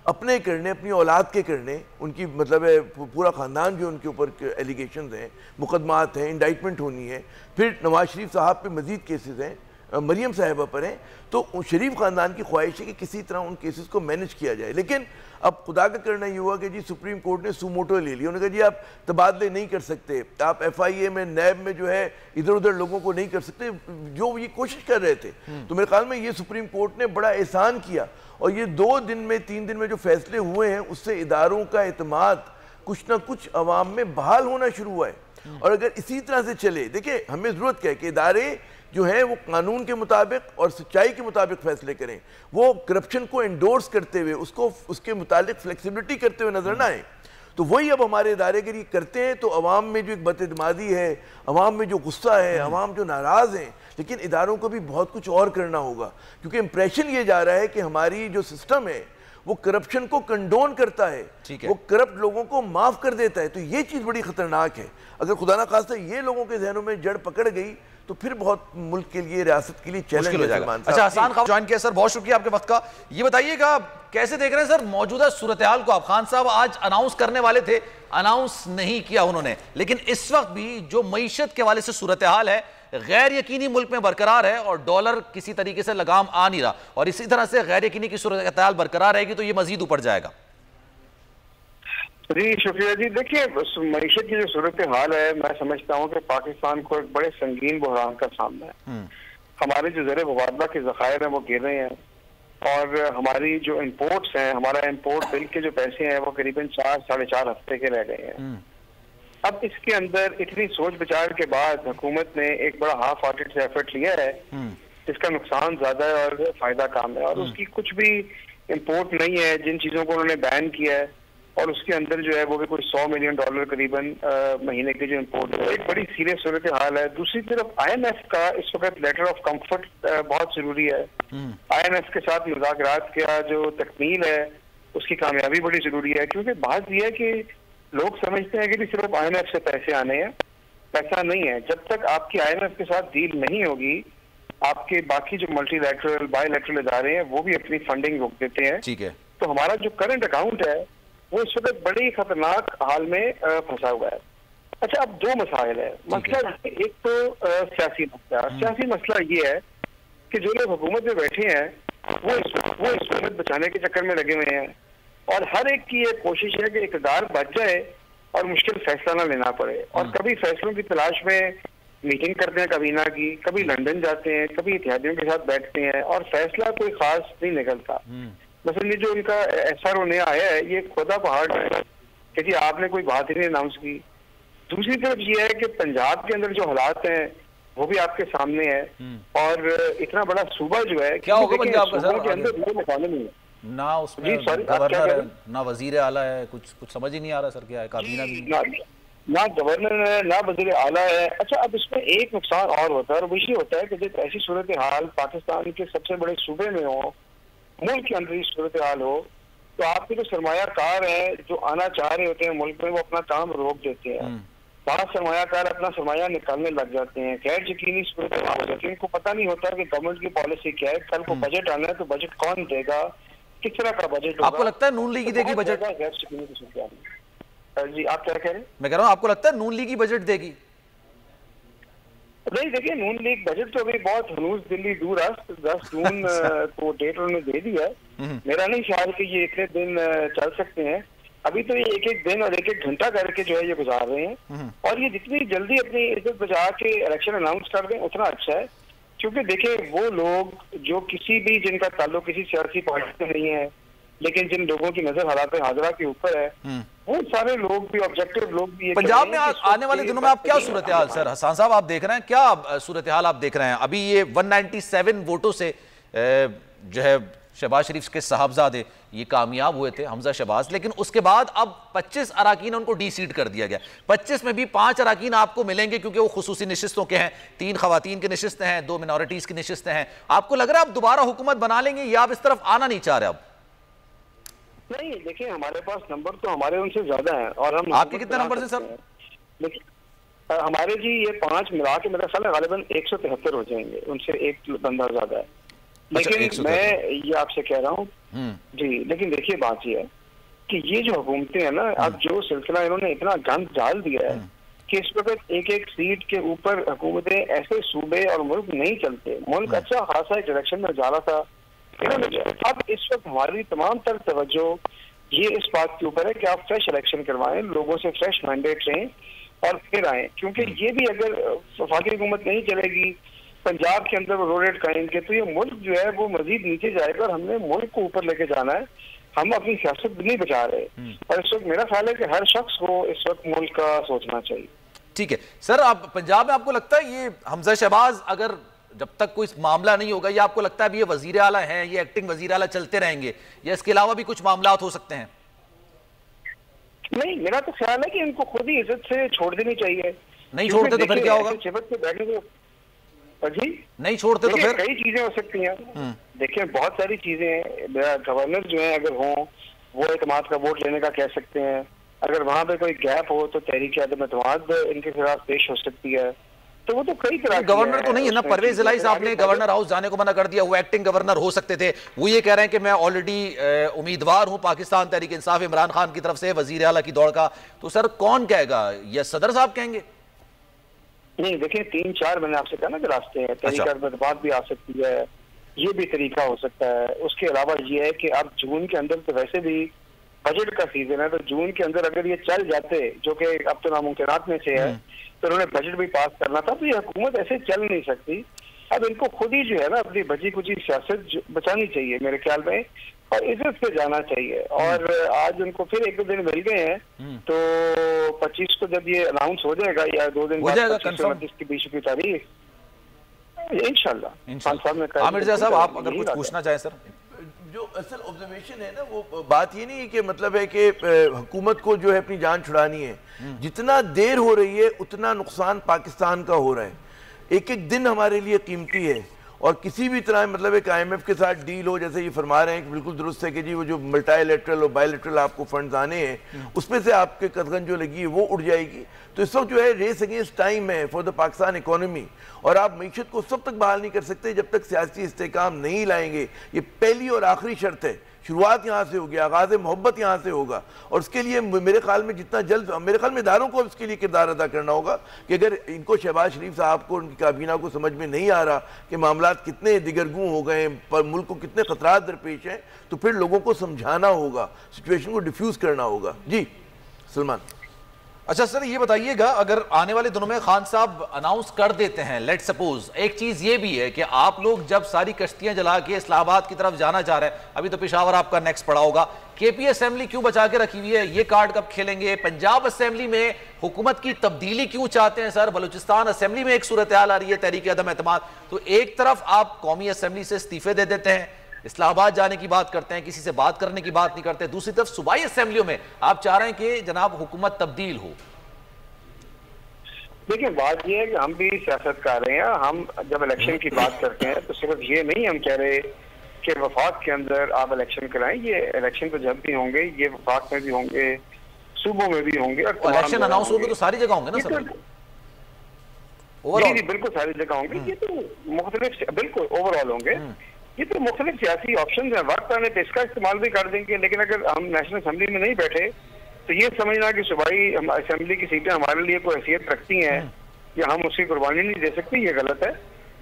अपने करने, अपनी औलाद के करने, उनकी मतलब है पूरा ख़ानदान जो उनके ऊपर एलिगेशंस हैं, मुकदमात हैं, इंडाइटमेंट होनी है, फिर नवाज शरीफ साहब पे मज़ीद केसेस हैं, मरियम साहिबा पर हैं। तो शरीफ ख़ानदान की ख्वाहिश है कि किसी तरह उन केसेस को मैनेज किया जाए। लेकिन अब खुदा का करना ये हुआ कि जी सुप्रीम कोर्ट ने सुमोटो ले लिया। उन्होंने कहा जी आप तबादले नहीं कर सकते, आप FIA में, नैब में जो है इधर उधर लोगों को नहीं कर सकते, जो ये कोशिश कर रहे थे। तो मेरे ख्याल में ये सुप्रीम कोर्ट ने बड़ा एहसान किया और ये 2 दिन में 3 दिन में जो फैसले हुए हैं उससे इदारों का एतमाद कुछ ना कुछ अवाम में बहाल होना शुरू हुआ है। और अगर इसी तरह से चले, देखिए हमें ज़रूरत क्या है कि इदारे जो है वो कानून के मुताबिक और सच्चाई के मुताबिक फैसले करें, वो करप्शन को एंडोर्स करते हुए उसको उसके मुताबिक फ्लेक्सिबिलिटी करते हुए नजर ना आए। तो वही अब हमारे इदारे के लिए करते हैं। तो अवाम में जो एक बदइत्मादी है, अवाम में जो गुस्सा है, अवाम जो नाराज़ हैं, लेकिन इदारों को भी बहुत कुछ और करना होगा, क्योंकि इंप्रेशन ये जा रहा है कि हमारी जो सिस्टम है वो करप्शन को कंडोन करता है, वो करप्ट लोगों को माफ कर देता है। तो ये चीज़ बड़ी खतरनाक है। अगर खुदा ना खास्ता ये लोगों के जहनों में जड़ पकड़ गई तो फिर बहुत मुल्क के लिए, रियासत के लिए चैलेंज हो जाएगा। अच्छा, हसन खान ज्वाइन किया सर, बहुत शुक्रिया आपके वक्त का। ये बताइएगा कैसे देख रहे हैं सर मौजूदा सूरत हाल को? आप खान साहब आज अनाउंस करने वाले थे, अनाउंस नहीं किया उन्होंने, लेकिन इस वक्त भी जो मईशत के हवाले से सूरत हाल है गैर यकीनी मुल्क में बरकरार है और डॉलर किसी तरीके से लगाम आ नहीं रहा, और इसी तरह से गैर यकीनी की सूरत हाल बरकरार रहेगी तो ये मजीद ऊपर जाएगा। जी शुक्रिया जी। देखिए मईशत की जो सूरत हाल है, मैं समझता हूँ कि पाकिस्तान को एक बड़े संगीन बहरान का सामना है। हमारे जो ज़र मुबादला के ज़खायर हैं वो गिर रहे हैं, और हमारी जो इंपोर्ट्स हैं, हमारा इंपोर्ट बिल के जो पैसे हैं वो करीबन 4-4.5 हफ्ते के रह गए हैं। अब इसके अंदर इतनी सोच विचार के बाद हुकूमत ने एक बड़ा हाफ हार्टेड से एफर्ट लिया है जिसका नुकसान ज्यादा है और फायदा कम है, और उसकी कुछ भी इंपोर्ट नहीं है। जिन चीजों को उन्होंने बैन किया है और उसके अंदर जो है वो भी कोई $100 मिलियन करीबन महीने के जो इंपोर्ट है, एक बड़ी सीरियस सूरत हाल है। दूसरी तरफ IMF का इस वक्त लेटर ऑफ कंफर्ट बहुत जरूरी है। IMF के साथ मुज़ाकरात का जो तकमील है उसकी कामयाबी बड़ी जरूरी है, क्योंकि बात यह है कि लोग समझते हैं कि सिर्फ IMF से पैसे आने हैं। पैसा नहीं है। जब तक आपकी IMF के साथ डील नहीं होगी, आपके बाकी जो मल्टीलैटरल बायलैटरल इदारे हैं वो भी अपनी फंडिंग रोक देते हैं। ठीक है। तो हमारा जो करंट अकाउंट है वो इस वक्त बड़ी खतरनाक हाल में फंसा हुआ है। अच्छा, अब दो मसाइल है। मसला एक तो सियासी मसला ये है कि जो लोग हुकूमत में बैठे हैं वो इस हुकूमत बचाने के चक्कर में लगे हुए हैं, और हर एक की ये कोशिश है कि इक़्तिदार बच जाए और मुश्किल फैसला ना लेना पड़े। और कभी फैसलों की तलाश में मीटिंग करते हैं काबीना की, कभी लंदन जाते हैं, कभी इत्तेहादियों के साथ बैठते हैं और फैसला कोई खास नहीं निकलता। मतलब ये जो इनका SRO नया आया है ये खुदा पहाड़ है कि जी आपने कोई बात ही नहीं अनाउंस की। दूसरी तरफ ये है कि पंजाब के अंदर जो हालात हैं वो भी आपके सामने है, और इतना बड़ा सूबा जो है, क्या होगा पंजाब का सर के अंदर नहीं है ना, उसमें गवर्नर है ना वजीर आला है, कुछ समझ ही नहीं आ रहा सर क्या है, काबीना भी ना गवर्नर है ना वजीर आला है। अच्छा, अब इसमें एक नुकसान और होता है, और वो ये होता है कि जब ऐसी सूरत हाल पाकिस्तान के सबसे बड़े सूबे में हो, मुल्क के अंदर सूरत हाल हो, तो आपके जो सरमायाकार है जो आना चाह रहे होते हैं मुल्क में, वो अपना काम रोक देते हैं। बड़ा सरमायाकार अपना सरमाया निकालने लग जाते हैं। गैर यकीनी सूरत हाल हो जाती है। इनको पता नहीं होता कि गवर्नमेंट की पॉलिसी क्या है, कल को बजट आना है तो बजट कौन देगा, किस तरह का बजट होगा। आपको लगता है नून लीग देगी बजट? गैर यकीनी सूरत हाल। जी आप क्या कह रहे हैं? मैं कह रहा हूँ आपको लगता है नून लीग की बजट देगी? नहीं, देखिए नून लीग बजट तो अभी बहुत हनूज दिल्ली दूर है। 10 जून को डेट उन्होंने दे दी है। मेरा नहीं ख्याल कि ये इतने दिन चल सकते हैं। अभी तो ये एक दिन और एक घंटा करके जो है ये गुजार रहे हैं, और ये जितनी जल्दी अपनी इज्जत बचा के इलेक्शन अनाउंस कर दें उतना अच्छा है। क्योंकि देखिए वो लोग जो किसी भी जिनका ताल्लुक किसी सियासी पार्टी से नहीं है, लेकिन जिन लोगों की नजर हालात हाजिरा के ऊपर है, वो सारे लोग भी ऑब्जेक्टिव लोग भी। पंजाब में आने वाले दिनों में आप क्या सूरत हाल सर हसन साहब आप देख रहे हैं, क्या सूरत हाल आप देख रहे हैं? अभी ये 197 वोटों से जो है शहबाज शरीफ के साहबजादे ये कामयाब हुए थे, हमजा शहबाज, लेकिन उसके बाद अब 25 अराकीन उनको डी-सीट कर दिया गया। 25 में भी 5 अराकीन आपको मिलेंगे क्योंकि वो खुसूसी नशिस्तों के हैं, 3 खवातीन की नशिस्तें हैं, 2 मिनॉरिटीज की नशिस्तें हैं। आपको लग रहा है आप दोबारा हुकूमत बना लेंगे या आप इस तरफ आना नहीं चाह रहे? अब नहीं, देखिए हमारे पास नंबर तो हमारे उनसे ज्यादा है, और हम आपके कितने नंबर से सर? देखिए हमारे जी ये 5 मिला के मेरा ख्याल है गालिबन 173 हो जाएंगे, उनसे एक बंदा ज्यादा है। लेकिन मैं ये आपसे कह रहा हूँ जी, लेकिन देखिए बात ये है कि ये जो हुकूमतें हैं ना, अब जो सिलसिला इन्होंने इतना गंद डाल दिया है कि इस वक्त एक सीट के ऊपर हुकूमतें, ऐसे सूबे और मुल्क नहीं चलते। मुल्क अच्छा खासा एक इलेक्शन में जा रहा था इन्होंने। अब इस वक्त हमारी तमाम तर तवज्जो ये इस बात के ऊपर है कि आप फ्रेश इलेक्शन करवाएं, लोगों से फ्रेश मैंडेट लें और फिर आए। क्योंकि ये भी अगर वफाकी हुकूमत नहीं चलेगी, पंजाब के अंदर रोडेट करेंगे, तो ये मुल्क जो है वो मजीद नीचे जाएगा, और हमने मुल्क को ऊपर लेके जाना है। हम अपनी सियासत भी नहीं बचा रहे, और इस वक्त मेरा ख्याल है कि हर शख्स को इस वक्त मुल्क का सोचना चाहिए। ठीक है सर, आप पंजाब में आपको लगता है ये हमजा शहबाज अगर जब तक कोई मामला नहीं होगा, या आपको लगता है ये वजीर आला हैं, ये एक्टिंग वजीर आला चलते रहेंगे, या इसके अलावा भी कुछ मामला हो सकते हैं? नहीं, मेरा तो ख्याल है कि इनको खुद ही इज्जत से छोड़ देनी चाहिए। नहीं छोड़ते तो फिर क्या होगा? चिपक के बैठने को जी नहीं छोड़ते तो फिर कई चीजें हो सकती हैं। देखिए बहुत सारी चीजें, गवर्नर जो है अगर हो वो एतमाद का वोट लेने का कह सकते हैं। अगर वहां पे कोई गैप हो तो तहरीक आदम एतमाद इनके खिलाफ पेश हो सकती है। तो वो तो कई तरह गवर्नर तो नहीं है ना, परवेज इलाही साहब ने गवर्नर हाउस जाने को मना कर दिया, वो एक्टिंग गवर्नर हो सकते थे। वो ये कह रहे हैं कि मैं ऑलरेडी उम्मीदवार हूं पाकिस्तान तहरीक इंसाफ इमरान खान की तरफ से वजीर आला की दौड़ का। तो सर कौन कहेगा, या सदर साहब कहेंगे? नहीं, देखिए 3-4 मैंने आपसे कहा ना कि रास्ते हैं। तहरीक बात भी आ सकती है, ये भी तरीका हो सकता है। उसके अलावा ये है कि अब जून के अंदर तो वैसे भी बजट का सीजन है, तो जून के अंदर अगर ये चल जाते, जो कि अब तो नामुमकिनात में से है, तो उन्होंने बजट भी पास करना था। तो ये हुकूमत ऐसे चल नहीं सकती। अब इनको खुद ही जो है ना अपनी बची कुची सियासत बचानी चाहिए मेरे ख्याल में, और इज्जत से जाना चाहिए। और आज उनको फिर 1-2 दिन मिल गए हैं, तो 25 को जब ये अनाउंस हो जाएगा या 2 दिन बाद 25 की 20 की तारीख, इंशाल्लाह। आमिर रज़ा साहब, आप अगर कुछ पूछना चाहें सर। जो असल ऑब्जर्वेशन है ना, वो बात ये नहीं है कि मतलब है कि हुकूमत को जो है अपनी जान छुड़ानी है। जितना देर हो रही है उतना नुकसान पाकिस्तान का हो रहा है। एक एक दिन हमारे लिए कीमती है, और किसी भी तरह मतलब एक IMF के साथ डील हो, जैसे ये फरमा रहे हैं कि बिल्कुल दुरुस्त है कि जी वो जो मल्टीलैटरल और बायलैटरल आपको फंड्स आने हैं उसमें से आपके कदगन जो लगी है वो उड़ जाएगी। तो इस वक्त जो है रेस अगेंस्ट टाइम है फॉर द पाकिस्तान इकोनॉमी, और आप मीशत को सब तक बहाल नहीं कर सकते जब तक सियासी इस्तेकाम नहीं लाएंगे। ये पहली और आखिरी शर्त है। शुरुआत यहाँ से होगी, आगाज़ मोहब्बत यहाँ से होगा, और उसके लिए मेरे ख्याल में जितना जल्द, मेरे ख्याल में इदारों को इसके लिए किरदार अदा करना होगा कि अगर इनको शहबाज शरीफ साहब को उनकी काबीना को समझ में नहीं आ रहा कि मामला कितने दिगरगू हो गए हैं, पर मुल्क को कितने खतरात दरपेश हैं, तो फिर लोगों को समझाना होगा, सिचुएशन को डिफ्यूज करना होगा। जी सलमान। अच्छा सर, ये बताइएगा, अगर आने वाले दिनों में खान साहब अनाउंस कर देते हैं, लेट सपोज, एक चीज ये भी है कि आप लोग जब सारी कश्तियां जला के इस्लामाबाद की तरफ जाना चाह रहे हैं, अभी तो पेशावर आपका नेक्स्ट पड़ा होगा, केपी असेंबली क्यों बचा के रखी हुई है? ये कार्ड कब खेलेंगे? पंजाब असेंबली में हुकूमत की तब्दीली क्यों चाहते हैं सर? बलूचिस्तान असेंबली में एक सूरत हाल आ रही है तहरीक अदम एतमाद। तो एक तरफ आप कौमी असेंबली से इस्तीफे दे देते हैं, इस्लामाबाद जाने की बात करते हैं, किसी से बात करने की बात नहीं करते, दूसरी तरफ सूबाई असेंबलियों में आप चाह रहे हैं कि जनाब हुकूमत तब्दील हो। देखिए, बात यह है कि हम भी सियासत कर रहे हैं। हम जब इलेक्शन की बात करते हैं तो सिर्फ ये नहीं हम कह रहे कि वफाक के अंदर आप इलेक्शन कराएं। ये इलेक्शन तो जब भी होंगे, ये वफाक में भी होंगे, सूबों में भी होंगे, और इलेक्शन अनाउंस होंगे तो सारी जगह होंगे ना सर? जी बिल्कुल सारी जगह होंगे। ये तो मुख्तलिफ, बिल्कुल ओवरऑल होंगे। ये तो मुख्तलिफ सियासी ऑप्शन है, वक्त आने पर इसका इस्तेमाल भी कर देंगे। लेकिन अगर हम नेशनल असेंबली में नहीं बैठे तो ये समझना कि सूबाई असेंबली की सीटें हमारे लिए कोई हैसियत रखती हैं या हम उसकी कुर्बानी नहीं दे सकते, ये गलत है।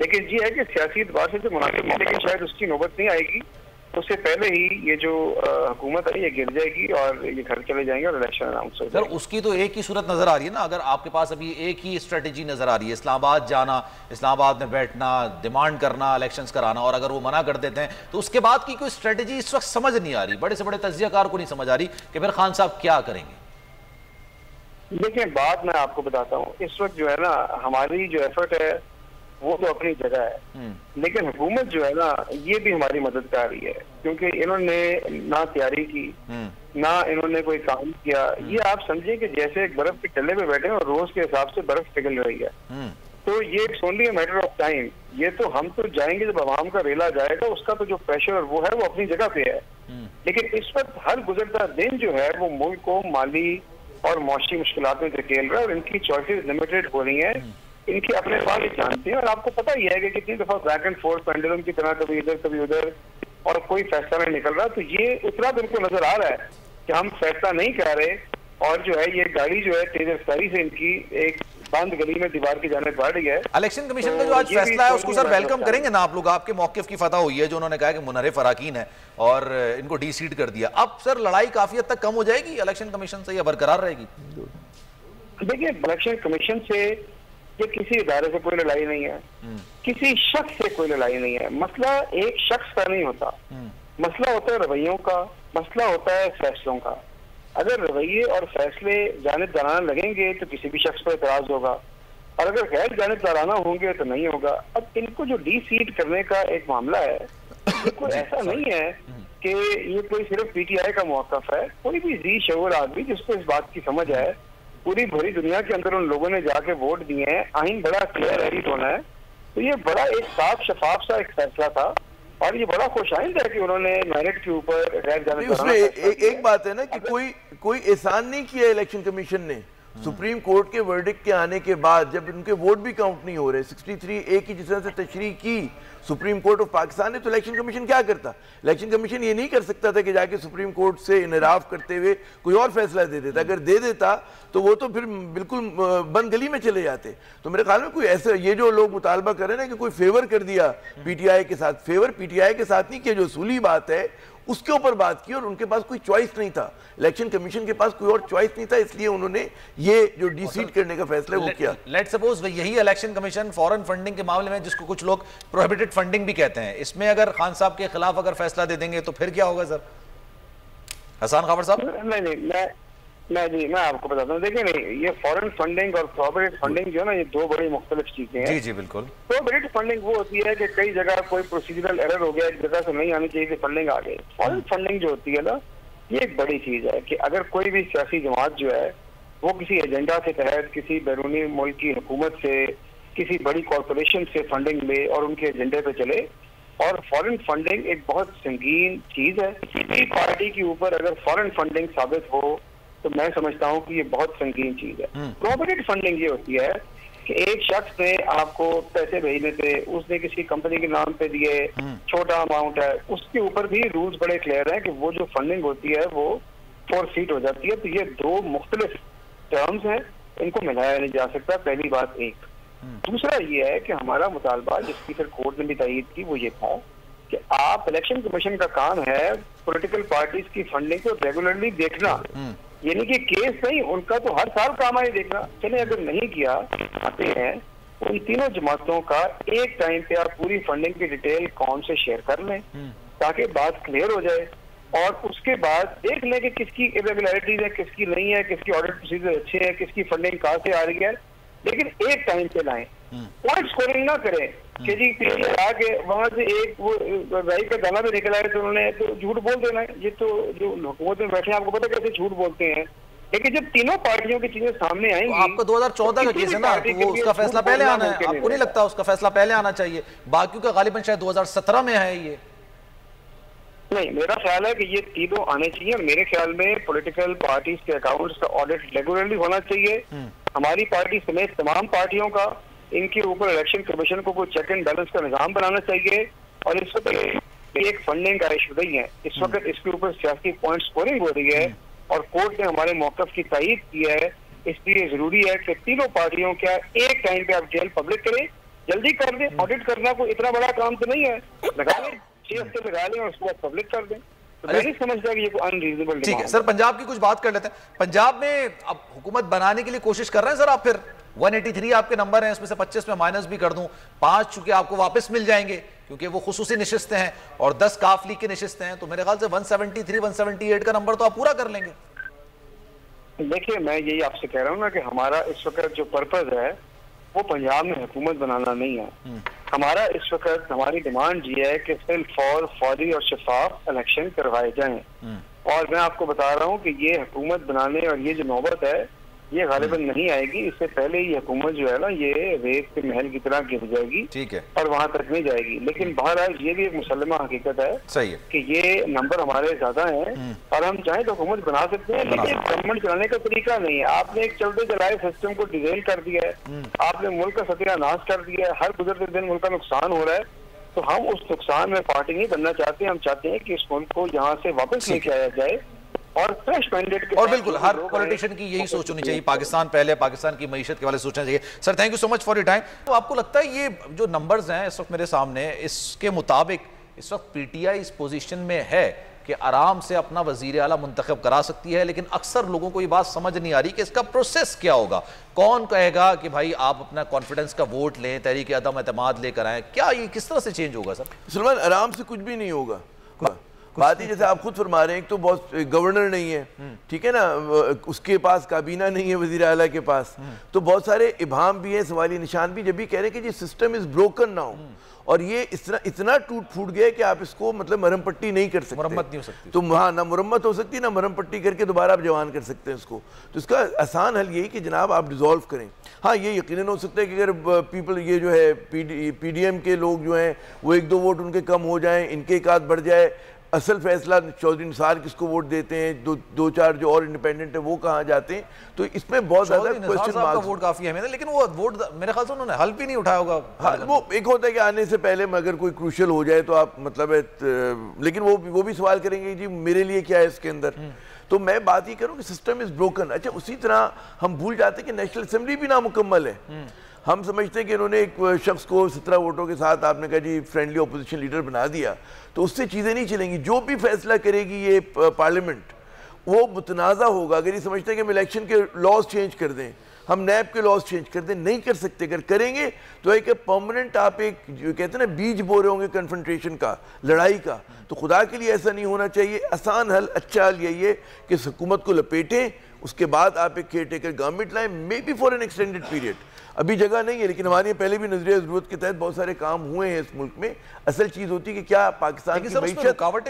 लेकिन ये है कि सियासी एतबार से जो मुनासिब है, लेकिन शायद उसकी नौबत नहीं आएगी, उससे पहले ही ये जो हुकूमत है ये गिर जाएगी और ये घर चले जाएंगे और इलेक्शन अनाउंस हो जाएगा। सर उसकी तो एक ही सूरत नजर आ रही है ना, अगर आपके पास अभी एक ही स्ट्रेटेजी नजर आ रही है, इस्लामाबाद जाना, इस्लामाबाद में बैठना, डिमांड करना, इलेक्शंस कराना, और अगर वो मना कर देते हैं तो उसके बाद की कोई स्ट्रेटेजी इस वक्त समझ नहीं आ रही, बड़े से बड़े तज्जियाकार को नहीं समझ आ रही कि फिर खान साहब क्या करेंगे। देखिए, बात मैं आपको बताता हूँ, इस वक्त जो है ना हमारी जो एफर्ट है वो तो अपनी जगह है, लेकिन हुकूमत जो है ना ये भी हमारी मदद कर रही है, क्योंकि इन्होंने ना तैयारी की ना इन्होंने कोई काम किया। ये आप समझे कि जैसे एक बर्फ के टिल्ले पे बैठे हैं और रोज के हिसाब से बर्फ पिघल रही है। तो ये it's only matter of time. ये तो हम तो जाएंगे जब आवाम का रेला जाएगा, उसका तो जो प्रेशर वो है वो अपनी जगह पे है। लेकिन इस वक्त हर गुजरता दिन जो है वो मुल्क को माली और मौशी मुश्किलात में धकेल रहा है, और इनकी चॉइसेस लिमिटेड हो रही हैं, इनके अपने बात जानते हैं। और आपको पता ही है कि कितनी दफा बैक एंड फोर्थ पेंडुलम की तरह कभी इधर कभी उधर, और कोई फैसला नहीं निकल रहा। तो ये उतना तो इनको नजर आ रहा है कि हम फैसला नहीं कर रहे, और जो है ये गाड़ी जो है तेज रफ्तारी से इनकी एक बंद गली में दीवार की जाने बढ़ रही है। इलेक्शन कमीशन का जो आज फैसला है उसको सर वेलकम करेंगे ना आप लोग? आपके मौकिफ की फतह हुई है, जो उन्होंने कहा कि मुनहरिफ अराकीन है और इनको डी सीट कर दिया। अब सर लड़ाई काफी हद तक कम हो जाएगी इलेक्शन कमीशन से या बरकरार रहेगी? देखिए, इलेक्शन कमीशन से ये किसी इदारे से कोई लड़ाई नहीं है, किसी शख्स से कोई लड़ाई नहीं है। मसला एक शख्स का नहीं होता, मसला होता है रवैयों का, मसला होता है फैसलों का। अगर रवैये और फैसले जानिबदाराना लगेंगे तो किसी भी शख्स पर एतराज होगा, और अगर गैर जानिबदाराना होंगे तो नहीं होगा। अब इनको जो डी सीट करने का एक मामला है, कोई ऐसा नहीं है कि ये कोई सिर्फ PTI का मौक़िफ़ है। कोई भी जी शऊर आदमी जिसको इस बात की समझ है, पूरी भरी दुनिया के अंदर उन लोगों ने जाके वोट दिए हैं, आइन बड़ा क्लियर एडिट होना है। तो ये बड़ा एक साफ शफाफ सा एक फैसला था, और ये बड़ा खुशाइंद है कि उन्होंने मेरिट के ऊपर गैर जानिबदाराना। एक बात है ना कि कोई एहसान नहीं किया इलेक्शन कमीशन ने। सुप्रीम कोर्ट के वर्डिक्ट के आने के बाद जब उनके वोट भी काउंट नहीं हो रहे, 63A की जिस तरह से तशरीह की सुप्रीम कोर्ट ऑफ पाकिस्तान ने, तो इलेक्शन कमीशन क्या करता? इलेक्शन कमीशन ये नहीं कर सकता था कि जाके सुप्रीम कोर्ट से इनराफ करते हुए कोई और फैसला दे देता। अगर दे देता तो वो तो फिर बिल्कुल बंद गली में चले जाते। तो मेरे ख्याल में कोई ऐसा, ये जो लोग मुतालबा कर रहे हैं ना कि कोई फेवर कर दिया PTI के साथ, फेवर PTI के साथ नहीं किया। जो असूली बात है उसके ऊपर बात की और उनके पास कोई चॉइस नहीं था, इलेक्शन कमीशन के पास कोई और चॉइस नहीं था, इसलिए उन्होंने ये जो डिसीड करने का फैसला वो किया। लेट्स सपोज यही इलेक्शन कमीशन फॉरेन फंडिंग के मामले में, जिसको कुछ लोग प्रोहिबिटेड फंडिंग भी कहते हैं, इसमें अगर खान साहब के खिलाफ अगर फैसला दे देंगे तो फिर क्या होगा सर? हसन खावर साहब। नहीं, मैं आपको बताता हूँ, देखिए नहीं, ये फॉरेन फंडिंग और प्रोहिबिटेड फंडिंग जो है ना, ये दो बड़ी मुख्तलिफ चीजें हैं। जी जी बिल्कुल। प्रोहिबिटेड फंडिंग वो होती है कि कई जगह कोई प्रोसीजरल एरर हो गया, एक जगह से नहीं आनी चाहिए थी, फंडिंग आ गई। फॉरेन फंडिंग जो होती है ना, ये एक बड़ी चीज है कि अगर कोई भी सियासी जमात जो है वो किसी एजेंडा के तहत किसी बैरूनी मुल्क की हुकूमत से, किसी बड़ी कॉरपोरेशन से फंडिंग ले और उनके एजेंडे पे चले, और फॉरेन फंडिंग एक बहुत संगीन चीज है। किसी पार्टी के ऊपर अगर फॉरेन फंडिंग साबित हो तो मैं समझता हूँ कि ये बहुत संगीन चीज है। प्रोहिबिटेड फंडिंग ये होती है कि एक शख्स ने आपको पैसे भेजने थे, उसने किसी कंपनी के नाम पे दिए, छोटा अमाउंट है, उसके ऊपर भी रूल्स बड़े क्लियर हैं कि वो जो फंडिंग होती है वो फोरफीट हो जाती है। तो ये दो मुख्तलिफ टर्म्स हैं, इनको मिलाया नहीं जा सकता, पहली बात एक। दूसरा ये है कि हमारा मुतालबा, जिसकी फिर कोर्ट ने भी तायीद की, वो ये था कि आप इलेक्शन कमीशन का काम है पॉलिटिकल पार्टीज की फंडिंग को रेगुलरली देखना, यानी कि केस नहीं, उनका तो हर साल काम है देखना। चले अगर नहीं किया आते हैं, उन तीनों जमातों का एक टाइम पे आप पूरी फंडिंग की डिटेल कौन से शेयर कर लें ताकि बात क्लियर हो जाए, और उसके बाद देख लें कि किसकी इरेगुलरिटीज है, किसकी नहीं है, किसकी ऑडिट प्रोसीजर अच्छे हैं, किसकी फंडिंग कहाँ से आ रही है, लेकिन एक टाइम पे लाएं। पॉइंट स्कोरिंग ना करें कि जी पीछे आके वहां से एक वो राई का दाना भी निकल आए तो उन्होंने तो झूठ बोल देना है। ये तो जो हुकूमत में बैठे हैं आपको पता कैसे झूठ बोलते हैं, लेकिन जब तीनों पार्टियों की चीजें सामने आएंगी, तो आपको 2014 का केस है ना, तो वो उसका फैसला पहले आना है, आपको नहीं लगता उसका फैसला पहले आना चाहिए? बाकियों का गालिबन शायद 2017 में है ये। नहीं, मेरा ख्याल है कि ये तीनों आने चाहिए, और मेरे ख्याल में पॉलिटिकल पार्टीज के अकाउंट्स का ऑडिट रेगुलरली होना चाहिए। हमारी पार्टी समेत तमाम पार्टियों का इनके ऊपर इलेक्शन कमीशन को कोई चेक एंड बैलेंस का निजाम बनाना चाहिए। और इस वक्त एक फंडिंग का इशू नहीं है, इस वक्त इसके ऊपर सियासी पॉइंट स्कोरिंग हो रही है, और कोर्ट ने हमारे मौकफ की तायीद की है। इसलिए जरूरी है कि तीनों पार्टियों का एक टाइम पे आप डिटेल पब्लिक करें, जल्दी कर दें। ऑडिट करना कोई इतना बड़ा काम तो नहीं है, लगा लें, 6 हफ्ते लगा लें और उसके बाद पब्लिक कर दें। तो मैं नहीं समझता कि ये कोई अनरीजनेबल। ठीक है सर, पंजाब की कुछ बात कर लेते हैं। पंजाब में अब हुकूमत बनाने के लिए कोशिश कर रहे हैं सर आप? फिर 183 आपके नंबर हैं, इसमें से 25 में माइनस भी कर दूं, 5 चूंकि आपको वापस मिल जाएंगे क्योंकि वो खुसूसी निशिस्तें हैं, और 10 काफ लीग की निशिस्तें हैं, तो मेरे ख्याल से 173 178 का नंबर तो आप पूरा कर लेंगे। देखिए, मैं यही आपसे कह रहा हूँ ना कि हमारा इस वक्त जो पर्पज है वो पंजाब में हुकूमत बनाना नहीं है। हमारा इस वक्त हमारी डिमांड ये है कि फौरी और शफाफ इलेक्शन करवाए जाएं। और मैं आपको बता रहा हूँ कि ये हुकूमत बनाने और ये जो नौबत है ये गालिबन नहीं आएगी, इससे पहले ही हुकूमत जो है ना ये रेत के महल की तरह गिर जाएगी। ठीक है, और वहां तक नहीं जाएगी। लेकिन बहरहाल ये भी एक मुसल्लमा हकीकत है, सही है, कि ये नंबर हमारे ज्यादा हैं और हम चाहें तो हुकूमत बना सकते हैं, लेकिन गवर्नमेंट चलाने का तरीका नहीं है। आपने एक चलते चलाए सिस्टम को डिरेल कर दिया है, आपने मुल्क का सत्यानाश कर दिया है, हर गुजरते दिन मुल्क का नुकसान हो रहा है। तो हम उस नुकसान में पार्टी नहीं बनना चाहते, हम चाहते हैं कि इस मुल्क को यहाँ से वापस लेके आया जाए और फ्रेश मैंडेट के। और बिल्कुल हर पॉलिटिशियन की यही सोच होनी चाहिए, पाकिस्तान पहले, पाकिस्तान की मईशत के वाले सोचना चाहिए। Sir thank you so much for your time. तो आपको लगता है ये जो नंबर्स हैं इस वक्त मेरे सामने, इसके मुताबिक इस वक्त पीटीआई इस पोजीशन में है कि आराम से अपना वजीर आला मुंतखब करा सकती है, लेकिन अक्सर लोगों को ये बात समझ नहीं आ रही कि इसका प्रोसेस क्या होगा? कौन कहेगा कि भाई आप अपना कॉन्फिडेंस का वोट लें, तहरीक अदम एतमाद लेकर आए? क्या ये किस तरह से चेंज होगा सर? सलमान, आराम से कुछ भी नहीं होगा। बात ही जैसे आप खुद फरमा रहे हैं, एक तो बहुत गवर्नर नहीं है, ठीक है ना, उसके पास काबीना नहीं है वजीर आला के पास, तो बहुत सारे इबाम भी है, सवाली निशान भी, जब भी कह रहे हैं कि ये सिस्टम इज ब्रोकन नाउ और ये इतना टूट फूट गया कि आप इसको मतलब मरहम पट्टी नहीं कर सकते, मुरम्मत नहीं हो सकती। तो हाँ, ना मुरम्मत हो सकती, ना मरहम पट्टी करके दोबारा आप जवान कर सकते हैं इसको। तो इसका आसान हल यही कि जनाब आप डिसॉल्व करें। हाँ, ये यकीनन हो सकता है कि अगर पीपल ये जो है पीडीएम के लोग जो हैं वो 1-2 वोट उनके कम हो जाएं, इनके एक आध बढ़ जाए, असल फैसला चौधरी निसार किसको वोट देते हैं, 2-4 जो और इंडिपेंडेंट है वो कहाँ जाते हैं, तो इसमें बहुत ज्यादा क्वेश्चन मार्क। वोट काफी है, लेकिन वो वोट मेरे ख्याल से उन्होंने हल भी नहीं उठाया होगा। हाँ, वो एक होता है कि आने से पहले अगर कोई क्रूशियल हो जाए तो आप मतलब है, लेकिन वो भी सवाल करेंगे जी मेरे लिए क्या है इसके अंदर। तो मैं बात ये करूँ कि सिस्टम इज ब्रोकन। अच्छा, उसी तरह हम भूल जाते हैं कि नेशनल असेंबली भी नामुकम्मल है। हम समझते हैं कि इन्होंने एक शख्स को 17 वोटों के साथ आपने कहा जी फ्रेंडली अपोजिशन लीडर बना दिया, तो उससे चीज़ें नहीं चलेंगी। जो भी फैसला करेगी ये पार्लियामेंट वो मुतनाज़ा होगा। अगर ये समझते हैं कि हम इलेक्शन के लॉज चेंज कर दें, हम नैब के लॉज चेंज कर दें, नहीं कर सकते। अगर करेंगे तो एक परमानेंट आप एक जो कहते हैं ना बीज बो रहे होंगे कन्फ्रंटेशन का, लड़ाई का। तो खुदा के लिए ऐसा नहीं होना चाहिए। आसान हल, अच्छा हल यही है कि इस हुकूमत को लपेटें, उसके बाद आप एक केयर टेकर गवर्नमेंट लाएं, may be for an extended period. अभी जगह नहीं है, लेकिन हमारे पहले भी नजरिया ज़रूरत के तहत बहुत सारे काम हुए हैं इस मुल्क में। असल चीज़ होती है कि क्या पाकिस्तान की मईशत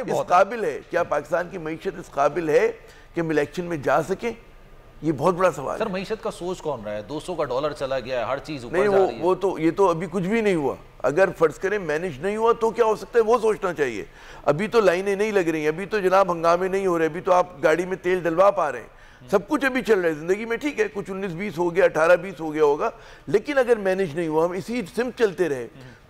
इस काबिल है, क्या पाकिस्तान की मईशत इस काबिल है कि हम इलेक्शन में जा सकें? ये बहुत बड़ा सवाल सर। मईशत का सोच कौन रहा है? 200 का डॉलर चला गया है, हर चीज ऊपर नहीं, जा रही है। वो तो ये तो अभी कुछ भी नहीं हुआ। अगर फर्ज करें मैनेज नहीं हुआ तो क्या हो सकता है, वो सोचना चाहिए। अभी तो लाइनें नहीं लग रही, अभी तो जनाब हंगामे नहीं हो रहे, अभी तो आप गाड़ी में तेल डलवा पा रहे हैं, सब कुछ अभी चल रहा है जिंदगी में। ठीक है, कुछ 19-20 हो गया, 18-20 हो गया होगा, लेकिन अगर मैनेज नहीं हुआ, हम इसी सिम चलते रहे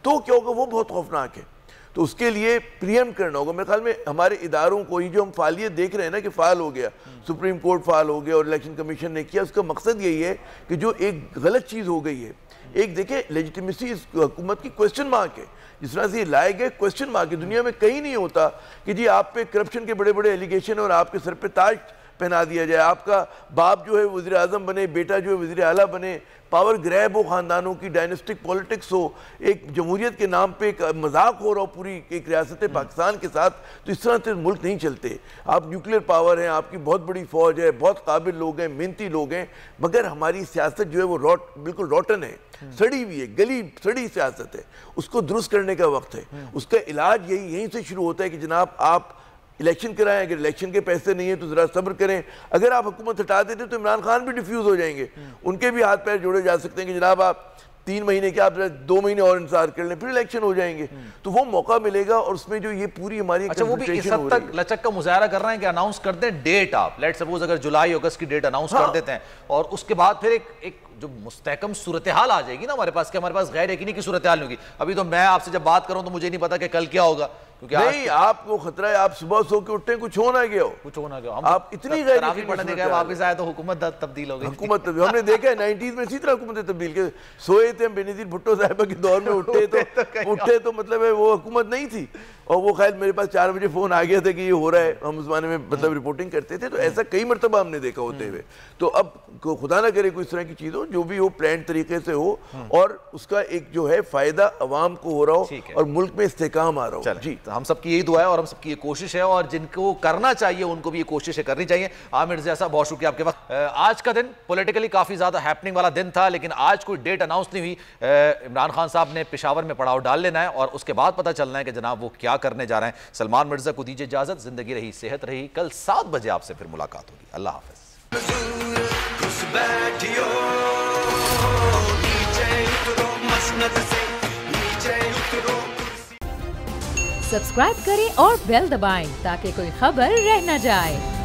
तो क्या होगा, वो बहुत खौफनाक है। तो उसके लिए प्रियम करना होगा। मेरे ख्याल में हमारे इदारों को, ये जो हम फालियत देख रहे हैं ना कि फाल हो गया, सुप्रीम कोर्ट फाल हो गया और इलेक्शन कमीशन ने किया, उसका मकसद यही है कि जो एक गलत चीज़ हो गई है, एक देखें लेजिटिमेसी इस हुकूमत की क्वेश्चन मार्क है। जिस तरह से ये लाए गए क्वेश्चन मार्क है। दुनिया में कहीं नहीं होता कि जी आप पे करप्शन के बड़े बड़े एलिगेशन और आपके सर पे ताज पहना दिया जाए, आपका बाप जो है वज़ीर आज़म बने, बेटा जो है वज़ीर आला बने, पावर ग्रैब हो, ख़ानदानों की डायनेस्टिक पॉलिटिक्स हो, एक जमहूरियत के नाम पे एक मजाक हो रहा हो पूरी एक रियासत पाकिस्तान के साथ। तो इस तरह से मुल्क नहीं चलते। आप न्यूक्लियर पावर हैं, आपकी बहुत बड़ी फौज है, बहुत काबिल लोग हैं, मेहनती लोग हैं, मगर हमारी सियासत जो है वो बिल्कुल रॉटन है, सड़ी हुई है, गली सड़ी सियासत है। उसको दुरुस्त करने का वक्त है। उसका इलाज यहीं से शुरू होता है कि जनाब आप इलेक्शन कराएं। अगर इलेक्शन के पैसे नहीं है तो जरा सब्र करें। अगर आप हुकूमत हटा देते तो इमरान खान भी डिफ्यूज हो जाएंगे, उनके भी हाथ पैर जोड़े जा सकते हैं कि जनाब आप 3 महीने के, आप 2 महीने और इंतजार कर लें, फिर इलेक्शन हो जाएंगे। तो वो मौका मिलेगा। और उसमें जो ये पूरी हमारी अच्छा, वो भी इस हद तक लचक का मुजाहरा कर रहे हैं कि अनाउंस कर दें डेट। आप लेट सपोज अगर जुलाई अगस्त की डेट अनाउंस कर देते हैं और उसके बाद फिर एक जो मुस्तहकम सूरत हाल आ जाएगी ना हमारे पास, कि हमारे पास गैर यकीनी की सूरत हाल होगी। अभी तो मैं आपसे जब बात करूं तो मुझे नहीं पता कि कल क्या होगा, क्योंकि नहीं आपको खतरा है। आप सुबह सो के उठते हैं, कुछ हो ना गया हो, कुछ हो ना गया। आप इतनी गैर पढ़ने गए, वापस आए तो हुकूमत तब्दील हो गई। हुकूमत हमने देखा है 90s में इसी तरह हुकूमत तब्दील के। सोए थे हम बेनजीर भुट्टो साहिबा के दौर में, उठे तो मतलब है वो हुकूमत नहीं थी। और वो खैर मेरे पास 4 बजे फोन आ गया था कि ये हो रहा है, हम उस ज़माने में मतलब रिपोर्टिंग करते थे। तो ऐसा कई मरतबा हमने देखा होते हुए। तो अब खुदा ना करे कोई इस तरह की चीज़ हो, जो भी हो प्लान तरीके से हो और उसका एक जो है फ़ायदा अवाम को हो रहा हो और मुल्क में इस्तेकाम आ रहा हो। जी, तो हम सबकी यही दुआ है और हम सबकी ये कोशिश है, और जिनको करना चाहिए उनको भी ये कोशिशें करनी चाहिए। आमिर जैसा बहुत शुक्रिया आपके वक्त। आज का दिन पॉलिटिकली काफ़ी ज़्यादा हैपनिंग वाला दिन था, लेकिन आज कोई डेट अनाउंस नहीं हुई। इमरान खान साहब ने पेशावर में पड़ाव डाल लेना है और उसके बाद पता चलना है कि जनाब वो क्या करने जा रहे हैं। सलमान मिर्जा को दीजिए इजाजत। जिंदगी रही, सेहत रही। कल 7 बजे आपसे फिर मुलाकात होगी। अल्लाह हाफिज। सब्सक्राइब करें और बेल दबाएं ताकि कोई खबर रह न जाए।